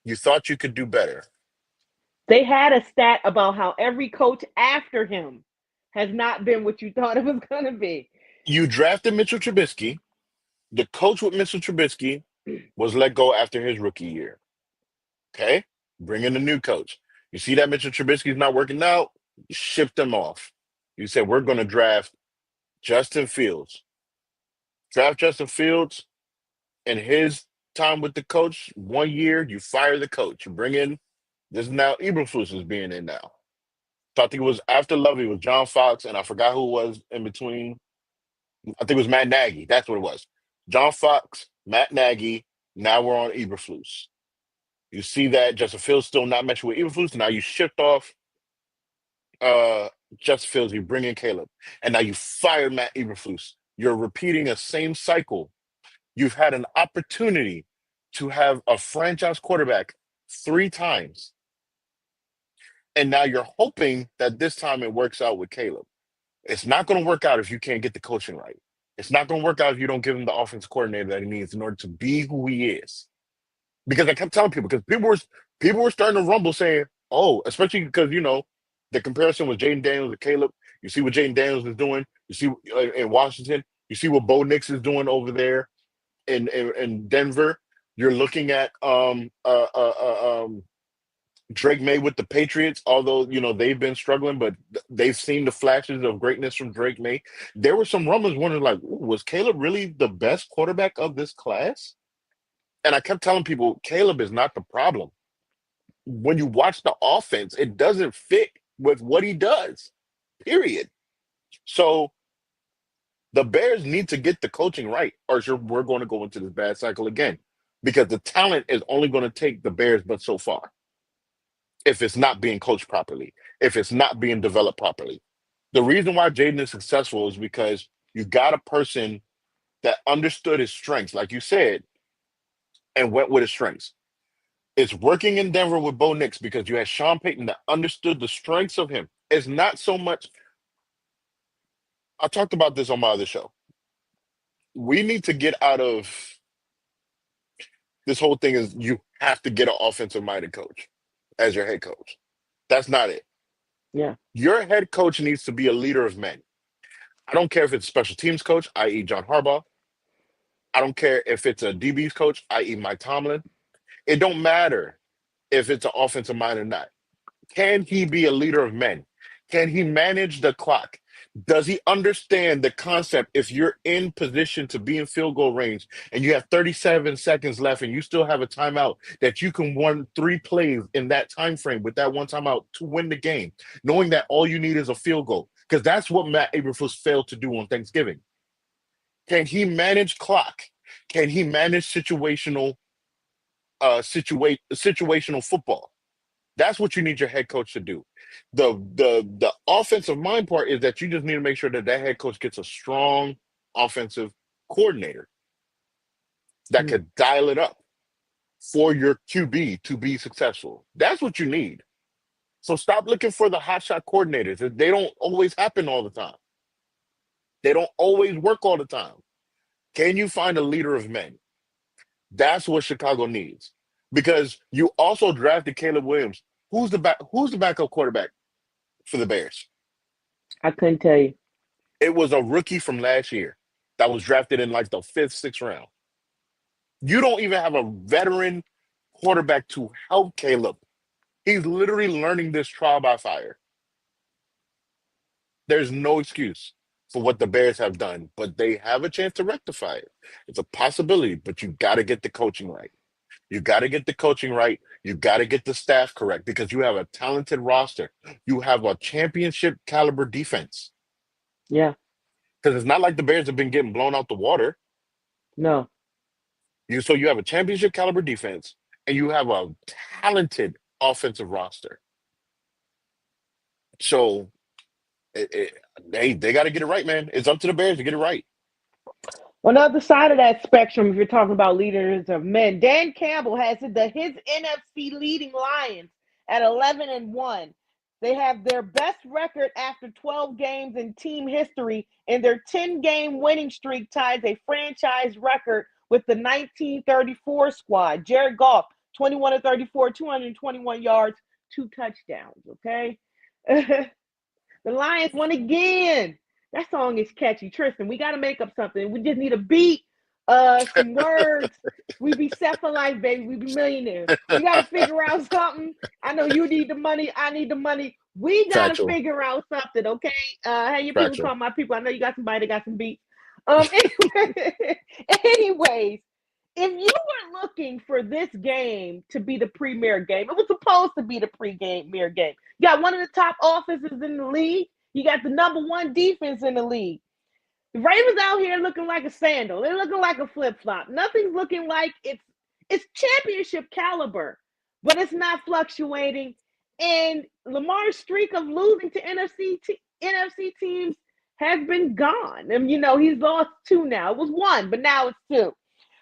You thought you could do better. They had a stat about how every coach after him has not been what you thought it was going to be. You drafted Mitchell Trubisky. The coach with Mitchell Trubisky was let go after his rookie year. Okay? Bring in a new coach. You see that Mitchell Trubisky's not working out, you shipped him off. You said, we're going to draft Justin Fields. Draft Justin Fields in his time with the coach, 1 year, you fire the coach. You bring in, this is now Eberflus is being in now. So I think it was after Lovey was John Fox, and I forgot who was in between. I think it was Matt Nagy. That's what it was. John Fox, Matt Nagy. Now we're on Eberflus. You see that Justin Fields still not matching with Eberflus. Now you shift off uh Justin Fields. You bring in Caleb, and now you fire Matt Eberflus. You're repeating a same cycle. You've had an opportunity to have a franchise quarterback three times, and now you're hoping that this time it works out with Caleb. It's not going to work out if you can't get the coaching right. It's not going to work out if you don't give him the offensive coordinator that he needs in order to be who he is. Because I kept telling people, because People were starting to rumble saying, "Oh," especially because the comparison with Jaden Daniels and Caleb. You see what Jaden Daniels is doing. You see in Washington. You see what Bo Nix is doing over there in Denver. You're looking at Drake May with the Patriots, although they've been struggling, but they've seen the flashes of greatness from Drake May. There were some rumors wondering, like, "Ooh, was Caleb really the best quarterback of this class?" And I kept telling people, Caleb is not the problem. When you watch the offense, it doesn't fit with what he does. Period. So the Bears need to get the coaching right, or we're going to go into this bad cycle again, because the talent is only going to take the Bears but so far if it's not being coached properly, if it's not being developed properly. The reason why Jaden is successful is because you got a person that understood his strengths, like you said, and went with his strengths. It's working in Denver with Bo Nix because you had Sean Payton that understood the strengths of him. It's not so much. I talked about this on my other show. We need to get out of this whole thing is you have to get an offensive minded coach as your head coach. That's not it. Yeah. Your head coach needs to be a leader of men. I don't care if it's a special teams coach, i.e., John Harbaugh. I don't care if it's a DB's coach, i.e., Mike Tomlin. It don't matter if it's an offensive mind or not. Can he be a leader of men? Can he manage the clock? Does he understand the concept if you're in position to be in field goal range and you have 37 seconds left and you still have a timeout that you can run 3 plays in that time frame with that one timeout to win the game, knowing that all you need is a field goal? Because that's what Matt Aberflus failed to do on Thanksgiving. Can he manage clock? Can he manage situational football? That's what you need your head coach to do. The offensive mind part is that you just need to make sure that head coach gets a strong offensive coordinator that Mm. could dial it up for your QB to be successful. That's what you need. So stop looking for the hotshot coordinators. They don't always happen all the time. They don't always work all the time. Can you find a leader of men? That's what Chicago needs. Because you also drafted Caleb Williams. Who's the backup quarterback for the Bears? I couldn't tell you. It was a rookie from last year that was drafted in like the fifth, sixth round. You don't even have a veteran quarterback to help Caleb. He's literally learning this trial by fire. There's no excuse for what the Bears have done, but they have a chance to rectify it. It's a possibility, but you got to get the coaching right. You got to get the coaching right. You got to get the staff correct because you have a talented roster. You have a championship caliber defense. Yeah. Because it's not like the Bears have been getting blown out the water. No. So you have a championship caliber defense and you have a talented offensive roster. So they got to get it right, man. It's up to the Bears to get it right. On the other side of that spectrum, if you're talking about leaders of men, Dan Campbell has his NFC leading Lions at 11-1. They have their best record after 12 games in team history, and their 10-game winning streak ties a franchise record with the 1934 squad. Jared Goff, 21-34, 221 yards, 2 touchdowns. Okay. The Lions won again. That song is catchy. Tristan, we got to make up something. We just need a beat, some words. We be set for life, baby. We be millionaires. We got to figure out something. I know you need the money. I need the money. We got to Factual. figure out something, okay? Hey, your people Factual. call my people. I know you got somebody that got some beats. Anyways, if you were looking for this game to be the premier game, it was supposed to be the premier game. You got one of the top offenses in the league. You got the number one defense in the league. The Ravens out here looking like a sandal. They're looking like a flip flop. Nothing's looking like it's championship caliber, but it's not fluctuating. And Lamar's streak of losing to NFC teams has been gone. And he's lost 2 now. It was 1, but now it's 2.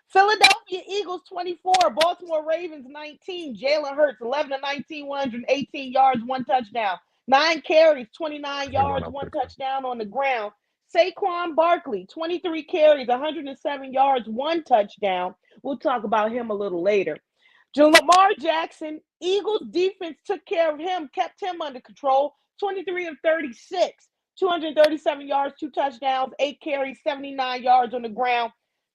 Philadelphia Eagles 24, Baltimore Ravens 19, Jalen Hurts 11-19, 118 yards, 1 touchdown, 9 carries, 29 yards, 1 touchdown on the ground. Saquon Barkley 23 carries, 107 yards, 1 touchdown. We'll talk about him a little later. Lamar Jackson, Eagles defense took care of him, kept him under control. 23 of 36, 237 yards, 2 touchdowns, 8 carries, 79 yards on the ground.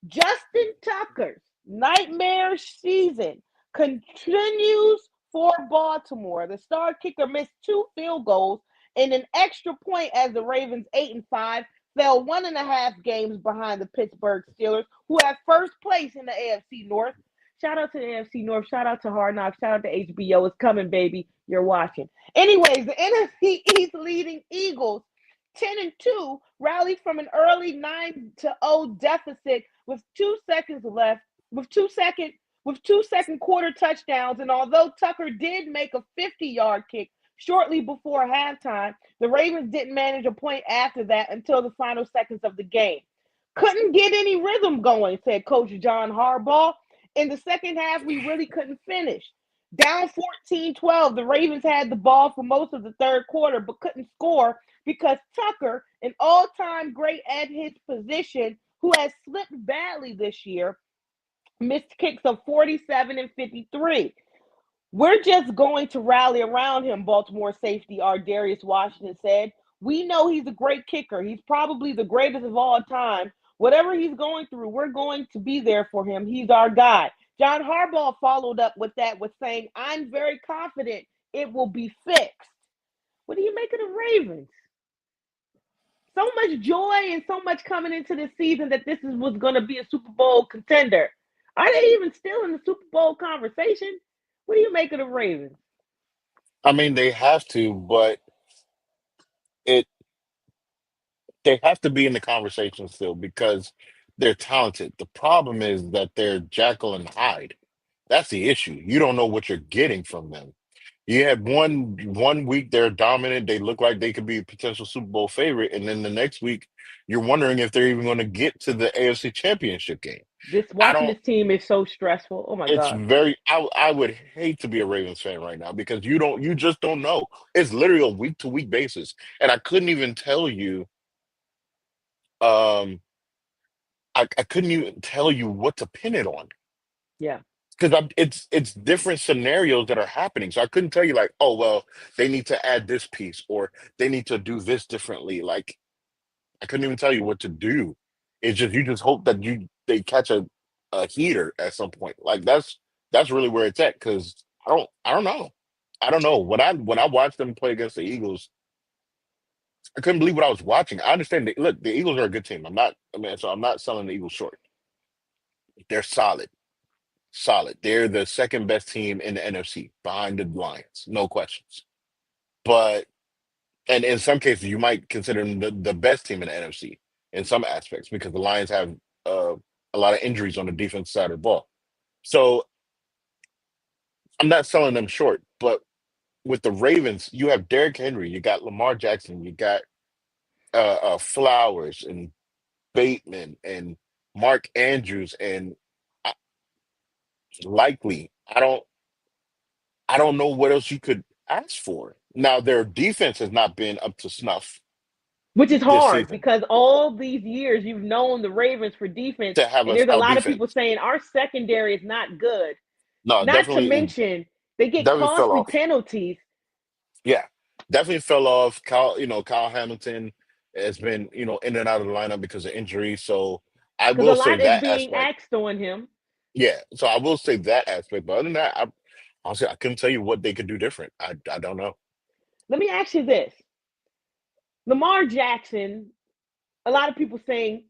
Justin Tucker's nightmare season continues for Baltimore. The star kicker missed 2 field goals and an extra point as the Ravens 8-5 fell 1.5 games behind the Pittsburgh Steelers, who have first place in the AFC North. Shout out to the AFC North. Shout out to Hard Knocks. Shout out to HBO. It's coming, baby. You're watching. Anyways, the NFC East leading Eagles, 10-2, rallied from an early 9-0 deficit with 2 seconds left, with two second quarter touchdowns. And although Tucker did make a 50-yard kick shortly before halftime, the Ravens didn't manage a point after that until the final seconds of the game. Couldn't get any rhythm going, said Coach John Harbaugh. In the second half, we really couldn't finish. Down 14-12, the Ravens had the ball for most of the third quarter, but couldn't score because Tucker, an all-time great at his position, who has slipped badly this year, missed kicks of 47 and 53. We're just going to rally around him, Baltimore safety Darius Washington said. We know he's a great kicker. He's probably the greatest of all time. Whatever he's going through, we're going to be there for him. He's our guy. John Harbaugh followed up with that with saying, I'm very confident it will be fixed. What do you make of the Ravens? So much joy and so much coming into this season that this was going to be a Super Bowl contender. Are they even still in the Super Bowl conversation? What do you make of the Ravens? I mean, they have to, but it they have to be in the conversation still because they're talented. The problem is that they're Jekyll and Hyde. That's the issue. You don't know what you're getting from them. You had one week they're dominant. They look like they could be a potential Super Bowl favorite, and then the next week you're wondering if they're even going to get to the AFC Championship game. I Watching don't. this team is so stressful. Oh my It's God. very. I would hate to be a Ravens fan right now because you just don't know. It's literally a week to week basis, and I couldn't even tell you. Um, I couldn't even tell you what to pin it on Yeah. because it's different scenarios that are happening. So I couldn't tell you like, oh well, they need to add this piece or they need to do this differently. Like I couldn't even tell you what to do. It's just you just hope that they catch a heater at some point. Like that's really where it's at because I don't know. I don't know. When I watched them play against the Eagles, I couldn't believe what I was watching. I understand look, the Eagles are a good team. So I'm not selling the Eagles short. They're solid. Solid. They're the second best team in the NFC behind the Lions, no questions. But and in some cases, you might consider them the best team in the NFC in some aspects because the Lions have uh, a lot of injuries on the defense side of the ball. So I'm not selling them short. But with the Ravens, you have Derrick Henry, you got Lamar Jackson, you got Flowers and Bateman and Mark Andrews and uh, likely. I don't know what else you could ask for. Now their defense has not been up to snuff Which is this hard season because all these years you've known the Ravens for defense, to have and us there's a out lot of people defense. saying our secondary is not good. No, Not to definitely, mention they get definitely fell costly off. penalties Yeah, definitely fell off. Kyle Hamilton has been in and out of the lineup because of injury. So I because a will say lot is that being aspect. axed on him. Yeah, so I will say that aspect. But other than that, honestly I couldn't tell you what they could do different. I don't know. Let me ask you this: Lamar Jackson, a lot of people saying,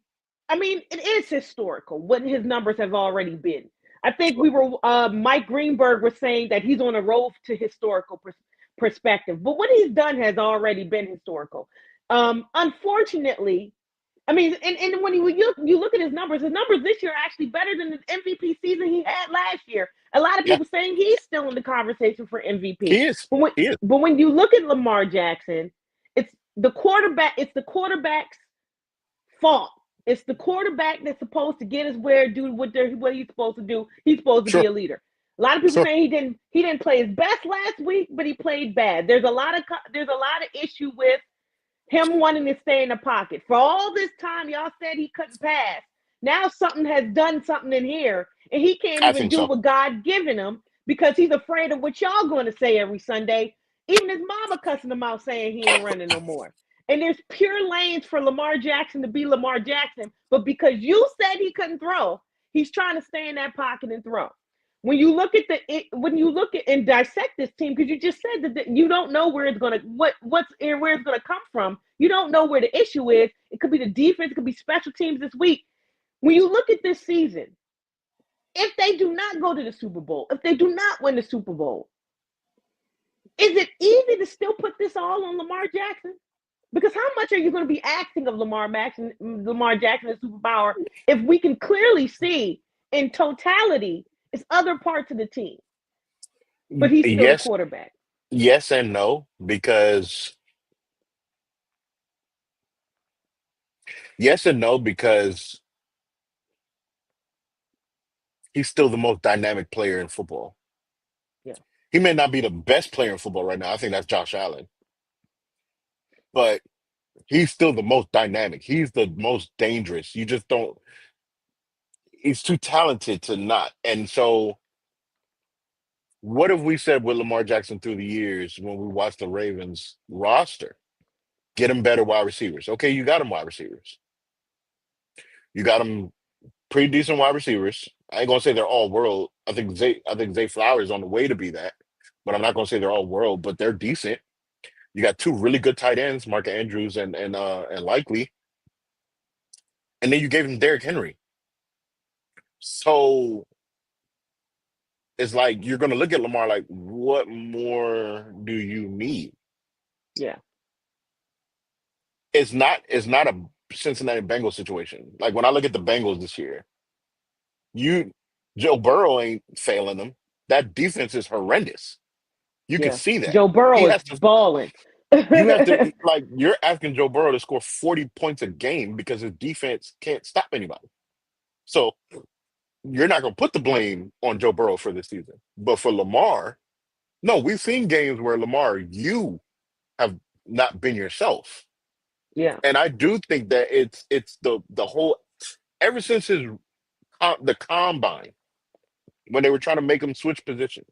I mean, it is historical what his numbers have already been. I think we were Mike Greenberg was saying that he's on a road to historical perspective, but what he's done has already been historical. Unfortunately, I mean, and when you look at his numbers this year are actually better than the MVP season he had last year. A lot of Yeah, people saying he's still in the conversation for MVP. he is. But when, He is. but when you look at Lamar Jackson, it's the quarterback. It's the quarterback's fault. It's the quarterback that's supposed to get us where do what he's supposed to do. He's supposed to be Sure. a leader. A lot of people Sure. saying he didn't play his best last week, but he played bad. There's a lot of issue with him wanting to stay in the pocket. For all this time, y'all said he couldn't pass. Now something has done something in here, and he can't I even think do so. what God given him because he's afraid of what y'all going to say every Sunday. Even his mama cussing him out saying he ain't running no more. And there's pure lanes for Lamar Jackson to be Lamar Jackson. But because you said he couldn't throw, he's trying to stay in that pocket and throw. When you look at and dissect this team, because you just said that you don't know where it's gonna where it's gonna come from. You don't know where the issue is. It could be the defense, it could be special teams this week. When you look at this season, if they do not go to the Super Bowl, if they do not win the Super Bowl, is it easy to still put this all on Lamar Jackson? Because how much are you going to be asking of Lamar Jackson and superpower if we can clearly see in totality it's other parts of the team, but he's still the Yes, quarterback? yes, and no, because yes and no because he's still the most dynamic player in football. Yeah, He may not be the best player in football right now. I think that's Josh Allen, but he's still the most dynamic. He's the most dangerous. You just don't. He's too talented to not. And so, what have we said with Lamar Jackson through the years when we watched the Ravens roster? Get him better wide receivers. Okay, you got him wide receivers. You got him pretty decent wide receivers. I ain't gonna say they're all world. I think Zay Flowers is on the way to be that, but I'm not gonna say they're all world, but they're decent. You got two really good tight ends, Mark Andrews and Likely, and then you gave him Derrick Henry. So it's like you're gonna look at Lamar like, what more do you need? yeah, It's not a Cincinnati Bengals situation. Like when I look at the Bengals this year, you Joe Burrow ain't failing them. That defense is horrendous. You can yeah. see that. Joe He Burrow is has to balling. you have to like you're asking Joe Burrow to score 40 points a game because his defense can't stop anybody. So you're not gonna put the blame on Joe Burrow for this season. But for Lamar, no, we've seen games where Lamar, you have not been yourself. Yeah, And I do think that it's the whole ever since the combine when they were trying to make him switch positions,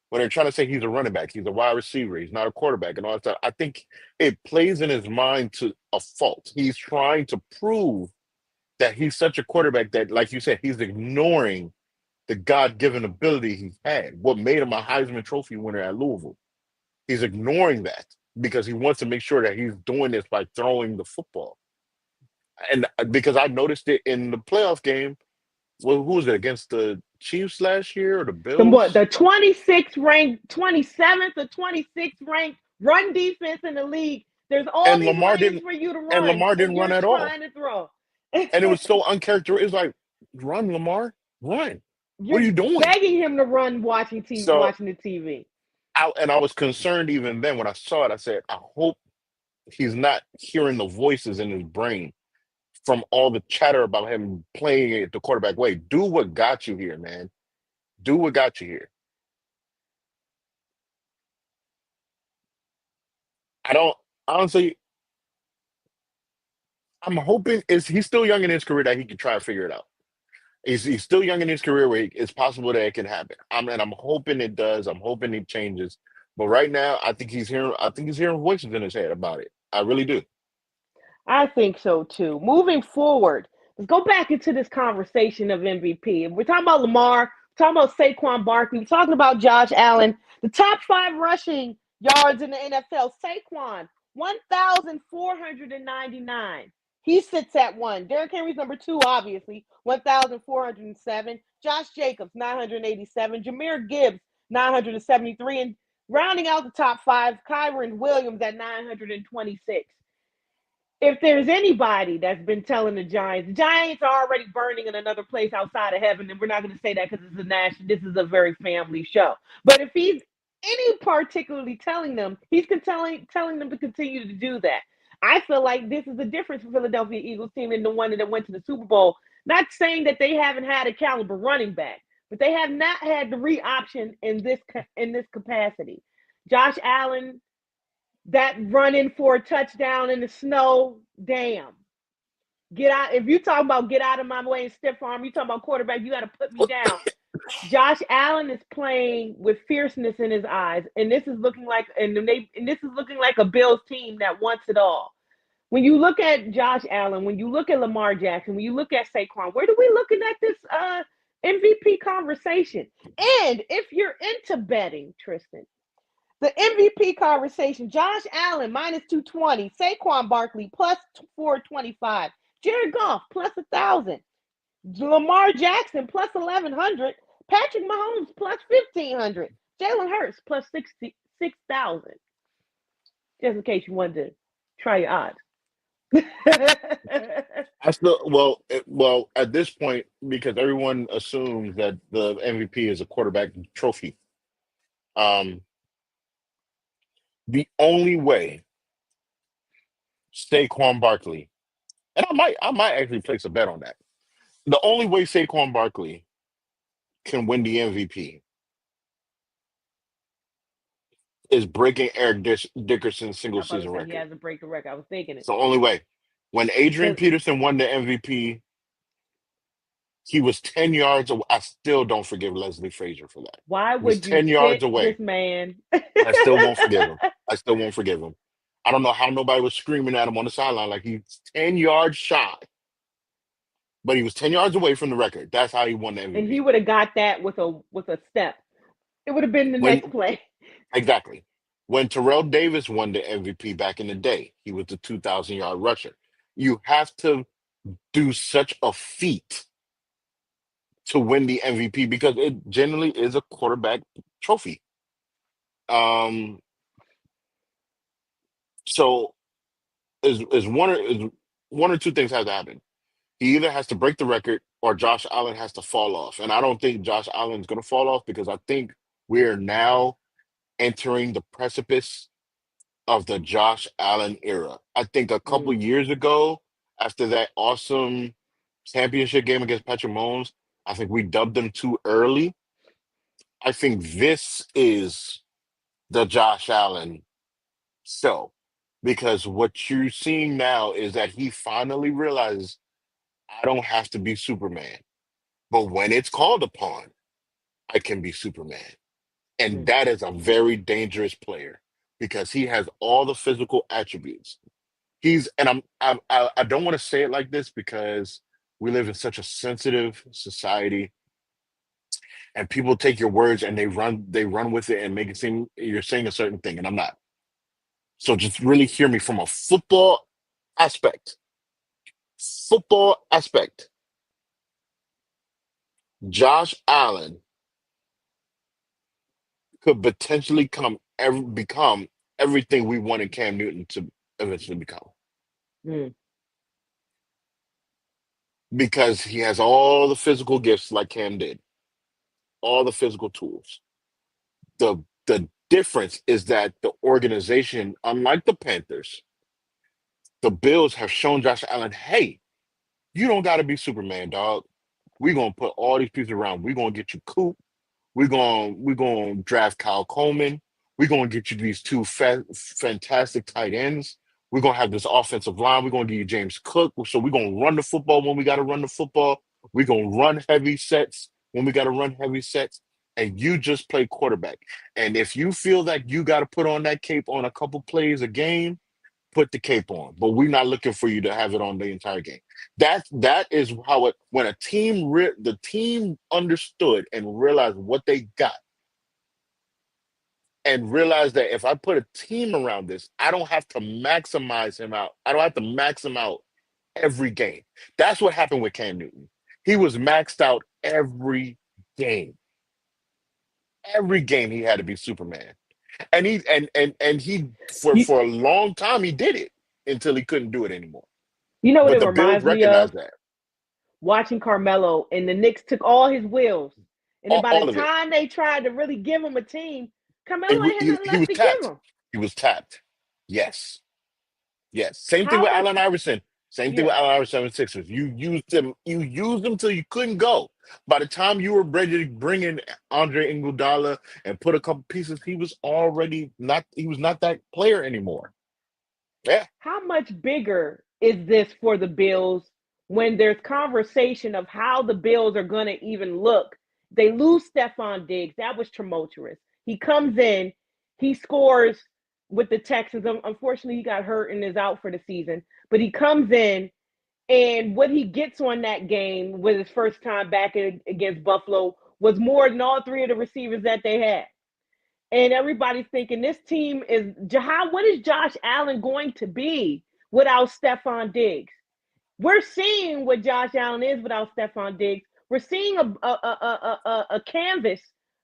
when they're trying to say he's a running back, he's a wide receiver, he's not a quarterback, and all that stuff. I think it plays in his mind to a fault. He's trying to prove that he's such a quarterback that, like you said, he's ignoring the God-given ability he had, what made him a Heisman Trophy winner at Louisville. He's ignoring that because he wants to make sure that he's doing this by throwing the football. And because I noticed it in the playoff game, well, who was it against the Chiefs last year or the Bills? the 26th ranked, 27th or 26th ranked run defense in the league. There's all And these Lamar lanes didn't, for you to and run, Lamar and didn't run you're at all. trying to throw. And it was so uncharacteristic. It's like, run, Lamar, run. What are You're you doing? begging him to run So watching the TV. I was concerned even then when I saw it. I said, I hope he's not hearing the voices in his brain from all the chatter about him playing it the quarterback way. Do what got you here, man. Do what got you here. I don't honestly. I'm hoping is he's still young in his career that he can try to figure it out. He's still young in his career where it's possible that it can happen. I'm hoping it does. I'm hoping it changes. But right now, I think he's hearing. I think he's hearing voices in his head about it. I really do. I think so too. Moving forward, let's go back into this conversation of MVP. We're talking about Lamar, we're talking about Saquon Barkley, we're talking about Josh Allen. The top 5 rushing yards in the NFL. Saquon, 1,499. He sits at one. Derrick Henry's number 2, obviously, 1,407. Josh Jacobs, 987. Jameer Gibbs, 973. And rounding out the top 5, Kyron Williams at 926. If there's anybody that's been telling the Giants are already burning in another place outside of heaven, and we're not going to say that because it's a national. This is a very family show. But if he's any particularly telling them, he's telling them to continue to do that. I feel like this is the difference for Philadelphia Eagles team and the one that went to the Super Bowl. Not saying that they haven't had a caliber running back, but they have not had the re-option in this capacity. Josh Allen, that running for a touchdown in the snow, damn. Get out. If you talk about get out of my way and stiff arm, you talking about quarterback, you got to put me down. Josh Allen is playing with fierceness in his eyes, and this is looking like a Bills team that wants it all. When you look at Josh Allen, when you look at Lamar Jackson, when you look at Saquon, where do we looking at this MVP conversation? And if you're into betting, Tristan, the MVP conversation: Josh Allen minus 220, Saquon Barkley plus 425, Jared Goff plus 1,000, Lamar Jackson plus 1,100, Patrick Mahomes plus 1,500, Jalen Hurts plus 6,000. Just in case you wanted to try your odds. I still well at this point because everyone assumes that the MVP is a quarterback trophy. Um, the only way Saquon Barkley, and I might actually place a bet on that. The only way Saquon Barkley can win the MVP is breaking Eric Dickerson's I single was about to season say he record. has a break a record. I was thinking It's it. the only way. When Adrian 'Cause Peterson won the MVP, he was 10 yards away. I still don't forgive Leslie Frazier for that. why He was would you 10 yards sit this away. man? I still won't forgive him. I still won't forgive him. I don't know how nobody was screaming at him on the sideline like he's 10 yards shy, but he was 10 yards away from the record. That's how he won the And he MVP. would have got that with a step. It would have been the next When play. exactly when Terrell Davis won the MVP back in the day, he was the 2,000-yard rusher. You have to do such a feat to win the MVP because it generally is a quarterback trophy. Um, so is one or two things have to happen. He either has to break the record or Josh Allen has to fall off. And I don't think Josh Allen's going to fall off because I think we're now entering the precipice of the Josh Allen era. I think a couple Mm. years ago, after that awesome championship game against Patrick Mahomes, I think we dubbed him too early. I think this is the Josh Allen show because what you're seeing now is that he finally realizes I don't have to be Superman. But when it's called upon, I can be Superman. And Mm. that is a very dangerous player because he has all the physical attributes. He's and I don't want to say it like this because we live in such a sensitive society and people take your words and they run with it and make it seem you're saying a certain thing and I'm not. So just really hear me from a aspect. Football aspect. Josh Allen could potentially become everything we wanted Cam Newton to eventually become Mm. because he has all the physical gifts like Cam did, all the physical tools. The difference is that the organization, unlike the Panthers, the Bills have shown Josh Allen, hey, you don't got to be Superman, dog. We're gonna put all these pieces around. We're gonna get you Coop. We're gonna draft Kyle Coleman. We're gonna get you these two fantastic tight ends. We're gonna have this offensive line. We're gonna give you James Cook. So we're gonna run the football when we gotta run the football. We're gonna run heavy sets when we gotta run heavy sets. And you just play quarterback. And if you feel that you gotta put on that cape on a couple plays a game, put the cape on. But we're not looking for you to have it on the entire game. That is how it when a team the team understood and realized what they got and realized that if I put a team around this, I don't have to maximize him out. I don't have to max him out every game. That's what happened with Cam Newton. He was maxed out every game. Every game he had to be Superman. And he You, for a long time he did it until he couldn't do it anymore. you know what But it the Bills reminds me of? recognized that. Watching Carmelo, and the Knicks took all his wheels. And then by the All of it. time they tried to really give him a team, Carmelo ain't had nothing He left was to give tapped. him. He was tapped. Yes. Yes. Same thing How with much? Allen Iverson. Same thing with Yeah. Allen Iverson and Sixers. You used them till you couldn't go. By the time you were ready to bring in Andre Iguodala and put a couple pieces, he was not that player anymore. Yeah. How much bigger is this for the Bills when there's conversation of how the Bills are going to even look They lose Stephon Diggs. That was tumultuous. He comes in, he scores with the Texans. Unfortunately, he got hurt and is out for the season. But he comes in, and what he gets on that game with his first time back against Buffalo was more than all three of the receivers that they had. And everybody's thinking this team is what is Josh Allen going to be without Stephon Diggs? We're seeing what Josh Allen is without Stephon Diggs. We're seeing a canvas,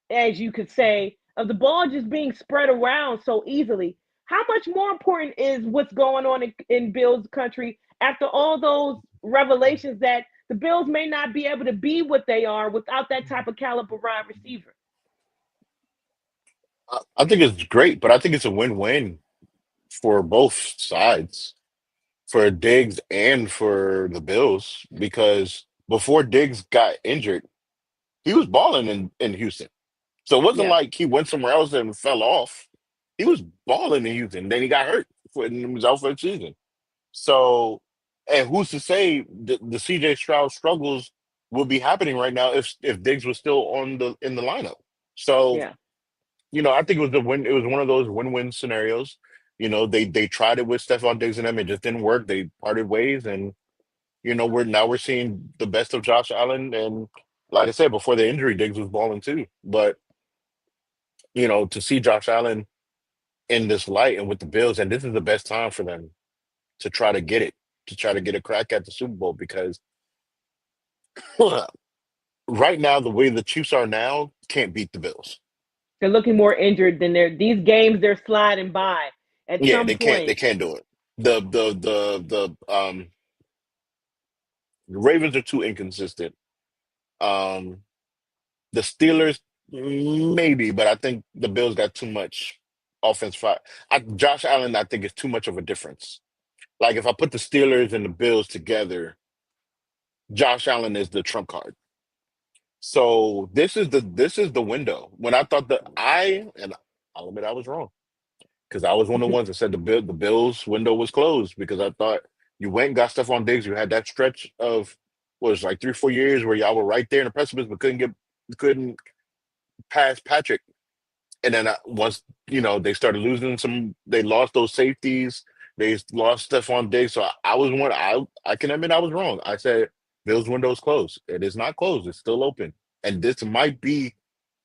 as you could say, of the ball just being spread around so easily. How much more important is what's going on in Bills country after all those revelations that the Bills may not be able to be what they are without that type of caliber wide receiver? I think it's great, but I think it's a win-win for both sides, for Diggs and for the Bills, because before Diggs got injured, he was balling in Houston. So it wasn't Yeah, like he went somewhere else and fell off. He was balling in Houston. Then he got hurt and he was out for the season. So, and who's to say the CJ Stroud struggles will be happening right now if Diggs was still on the in the lineup? So, yeah. I think it was the win. It was one of those win-win scenarios. They tried it with Stephon Diggs and them. It just didn't work. They parted ways, and we're seeing the best of Josh Allen. And like I said, before the injury, Diggs was balling too. But to see Josh Allen in this light and with the Bills, and this is the best time for them to try to get it, to try to get a crack at the Super Bowl because right now, the way the Chiefs are now, can't beat the Bills. They're looking more injured than these games they're sliding by at Yeah, some they can't. They point. can't do it. The Ravens are too inconsistent. Um, the Steelers maybe, but I think the Bills got too much offense. Josh Allen, I think, is too much of a difference. Like if I put the Steelers and the Bills together, Josh Allen is the trump card. So this is the window. When I thought that I'll admit I was wrong because I was one of the ones that said the Bills window was closed because I thought you went and got Stephon Diggs. You had that stretch of what was like 3 or 4 years where y'all were right there in the precipice but couldn't pass Patrick. And then once they started losing they lost those safeties. They lost Stephon Diggs. So I was one. I can admit I was wrong. I said Bills window's closed. It is not closed. It's still open. And this might be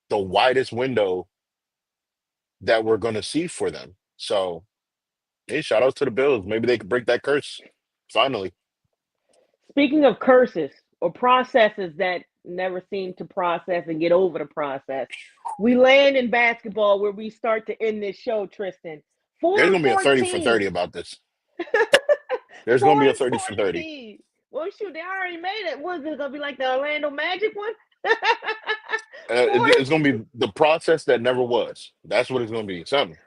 the widest window that we're going to see for them. So, hey, shout out to the Bills. Maybe they could break that curse finally. Speaking of curses or processes that never seem to process and get over the process, we land in basketball where we start to end this show, Tristan. 4 There's and going to be a 30 for 30 14. about this. There's going to 4 be a and 30 for 30. 14. Well, shoot, they already made it. Was it gonna be like the Orlando Magic one? Four It's going to be the process that never was. That's what it's going to be. Something,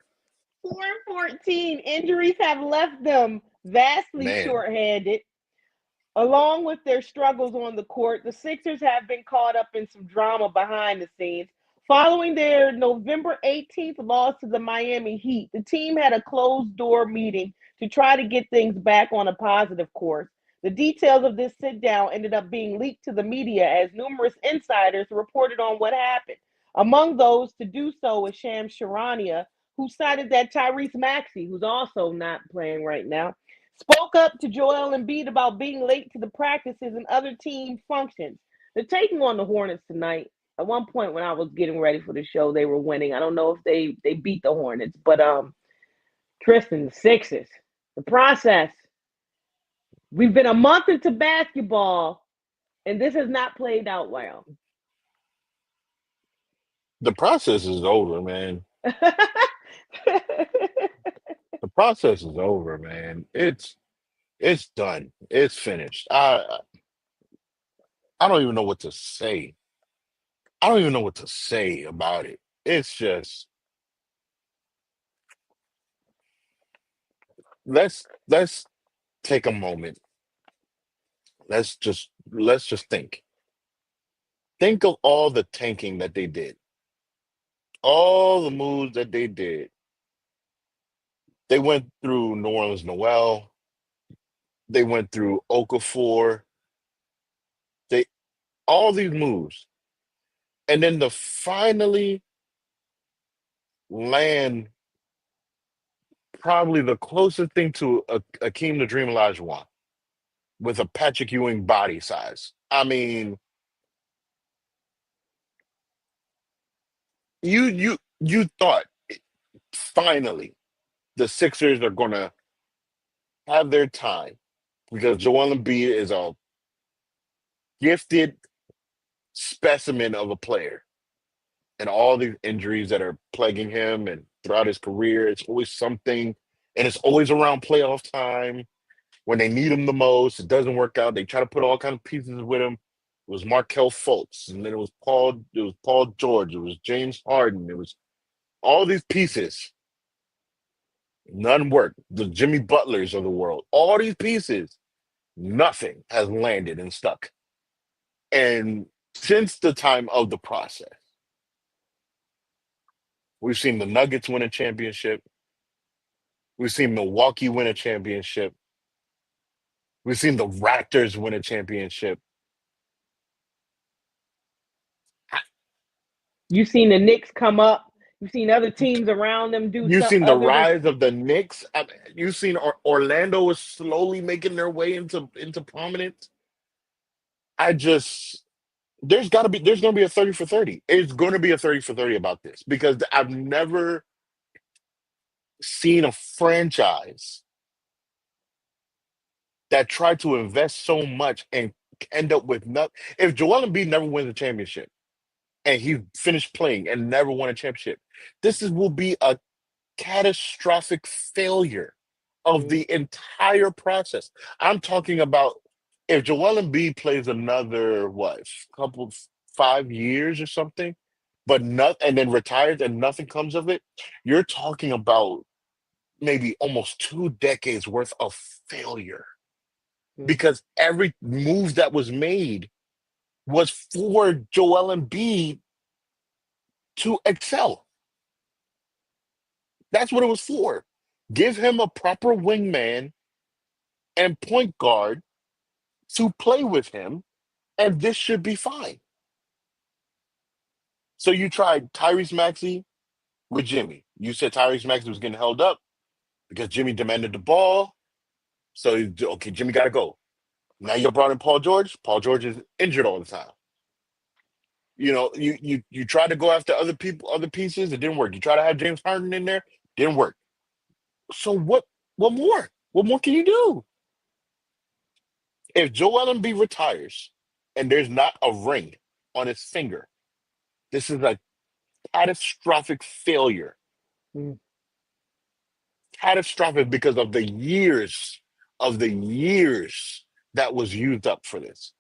4 and 14. Injuries have left them vastly man. shorthanded. Along with their struggles on the court, the Sixers have been caught up in some drama behind the scenes. Following their November 18th loss to the Miami Heat, the team had a closed door meeting to try to get things back on a positive course. The details of this sit down ended up being leaked to the media as numerous insiders reported on what happened. Among those to do so is Shams Charania, who cited that Tyrese Maxey, who's also not playing right now, spoke up to Joel Embiid about being late to the practices and other team functions. They're taking on the Hornets tonight. At one point when I was getting ready for the show, they were winning. I don't know if they beat the Hornets, but Tristan, the Sixers, the process. We've been a month into basketball, and this has not played out well. The process is over, man. The process is over, man. It's done. It's finished. I don't even know what to say. I don't even know what to say about it. It's just let's take a moment. Let's just think. Think of all the tanking that they did, all the moves that they did. They went through New Orleans Noel. They went through Okafor. They all these moves, and then to finally land probably the closest thing to a Akeem the Dream Olajuwon with a Patrick Ewing body size. I mean, you thought finally the Sixers are gonna have their time because Joel Embiid is a gifted specimen of a player, and all these injuries that are plaguing him and throughout his career, it's always something, and it's always around playoff time when they need him the most. It doesn't work out. They try to put all kind of pieces with him. It was Markel Fultz, and then it was Paul George, it was James Harden, it was all these pieces. None worked. The Jimmy Butlers of the world, all these pieces, nothing has landed and stuck. And since the time of the process, we've seen the Nuggets win a championship. We've seen Milwaukee win a championship. We've seen the Raptors win a championship. You've seen the Knicks come up. You've seen other teams around them do You've stuff seen the other than. rise of the Knicks. You've seen Orlando is slowly making their way into prominence. I just there's gonna be a 30 for 30. It's gonna be a 30 for 30 about this because I've never seen a franchise that tried to invest so much and end up with nothing. If Joel Embiid never wins a championship and he finished playing and never won a championship, will be a catastrophic failure of Mm, the entire process. I'm talking about if Joel Embiid plays another couple 5 years or something, but not and then retires and nothing comes of it, you're talking about maybe almost 2 decades worth of failure mm. because every move that was made was for Joel Embiid to excel. That's what it was for. Give him a proper wingman and point guard to play with him, and this should be fine. So you tried Tyrese Maxey with Jimmy. You said Tyrese Maxey was getting held up because Jimmy demanded the ball. So okay, Jimmy got to go. Now you brought in Paul George. Paul George is injured all the time. You try to go after other people, other pieces. It didn't work. You try to have James Harden in there. Didn't work. So what? What more? What more can you do? If Joel Embiid retires and there's not a ring on his finger, this is a catastrophic failure. Mm. Catastrophic because of the years that was used up for this.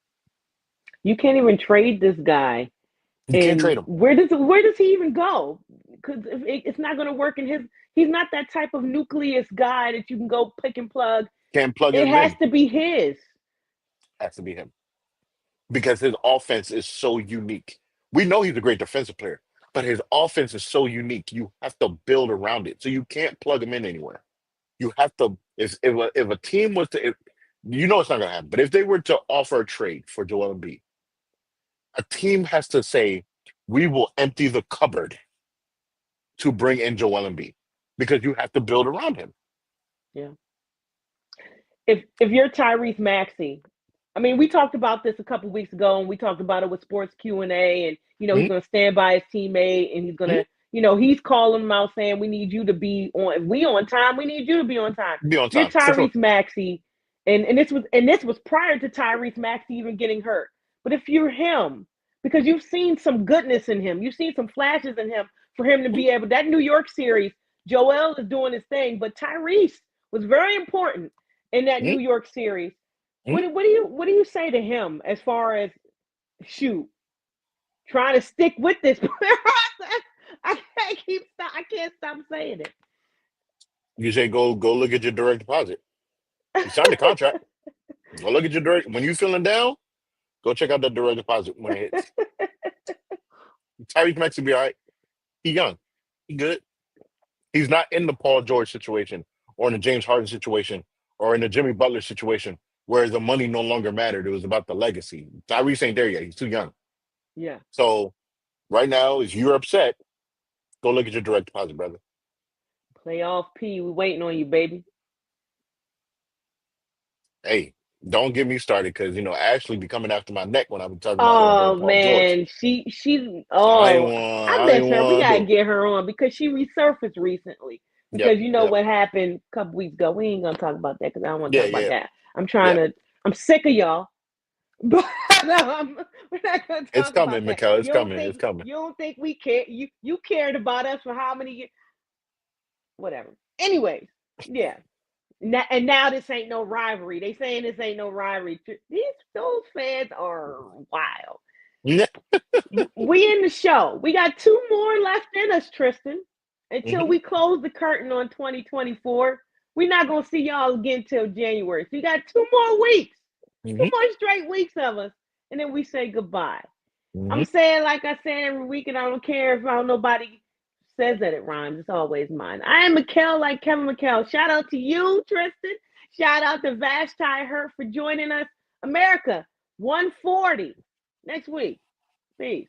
You can't even trade this guy. You can't And trade him. where does he even go? Because it's not going to work in his. He's not that type of nucleus guy that you can go pick and plug. Can't plug It him has in. to be his. Has to be him because his offense is so unique. We know he's a great defensive player, but his offense is so unique. You have to build around it, so you can't plug him in anywhere. You have to. If a team was to, you know, it's not going to happen. But if they were to offer a trade for Joel Embiid, a team has to say, "We will empty the cupboard to bring in Joel Embiid," because you have to build around him. Yeah. If you're Tyrese Maxey, I mean, we talked about this a couple weeks ago, and we talked about it with Sports Q&A, and he's Mhm, going to stand by his teammate, and he's going mhm. to, he's calling them out saying, "We need you to be on. If we on time, we need you to be on time." Be on If you're time for sure. Tyrese Maxey, and this was prior to Tyrese Maxey even getting hurt, but if you're him, because you've seen some goodness in him, you've seen some flashes in him for him to Mhm, be able. That New York series, Joel is doing his thing, but Tyrese was very important in that mhm, New York series. mhm. What do you say to him as far as shoot trying to stick with this process? I can't stop saying You say go look at your direct deposit. You signed the contract. Go look at your direct. When you feeling down, go check out that direct deposit when it hits. it. Tyrese Maxey be all right. He young. He good. He's not in the Paul George situation or in the James Harden situation or in the Jimmy Butler situation where the money no longer mattered. It was about the legacy. Tyrese ain't there yet. He's too young. Yeah. So right now, if you're upset, go look at your direct deposit, brother. Playoff P, we waiting on you, baby. Hey, don't get me started because Ashley be coming after my neck when I'm talking about her Oh Paul George. man, she So I I ain't miss her. We want to gotta do. get her on because she resurfaced recently. Yep, Because you know yep, what happened a couple weeks ago. We ain't gonna talk about that because I don't want to yeah, talk about yeah, that. yep. I'm sick of y'all. But we're not gonna It's talk about coming, that. Mikhail. It's coming. It's coming. You don't think we care? You cared about us for how many years? Whatever. Anyways, yeah. And now this ain't no rivalry. They saying this ain't no rivalry. Those fans are wild. Yeah. We in the show. We got 2 more left in us, Tristan. Until Hmm. we close the curtain on 2024, we're not gonna see y'all again till January. So you got 2 more weeks, two Hmm. more straight weeks of us, and then we say goodbye. Hmm. I'm saying like I say every week, and I don't care if nobody says that it rhymes. It's always mine. I am McKell, like Kevin McKell. Shout out to you, Tristan. Shout out to Vashti Hurt for joining us. America 140 next week. Peace.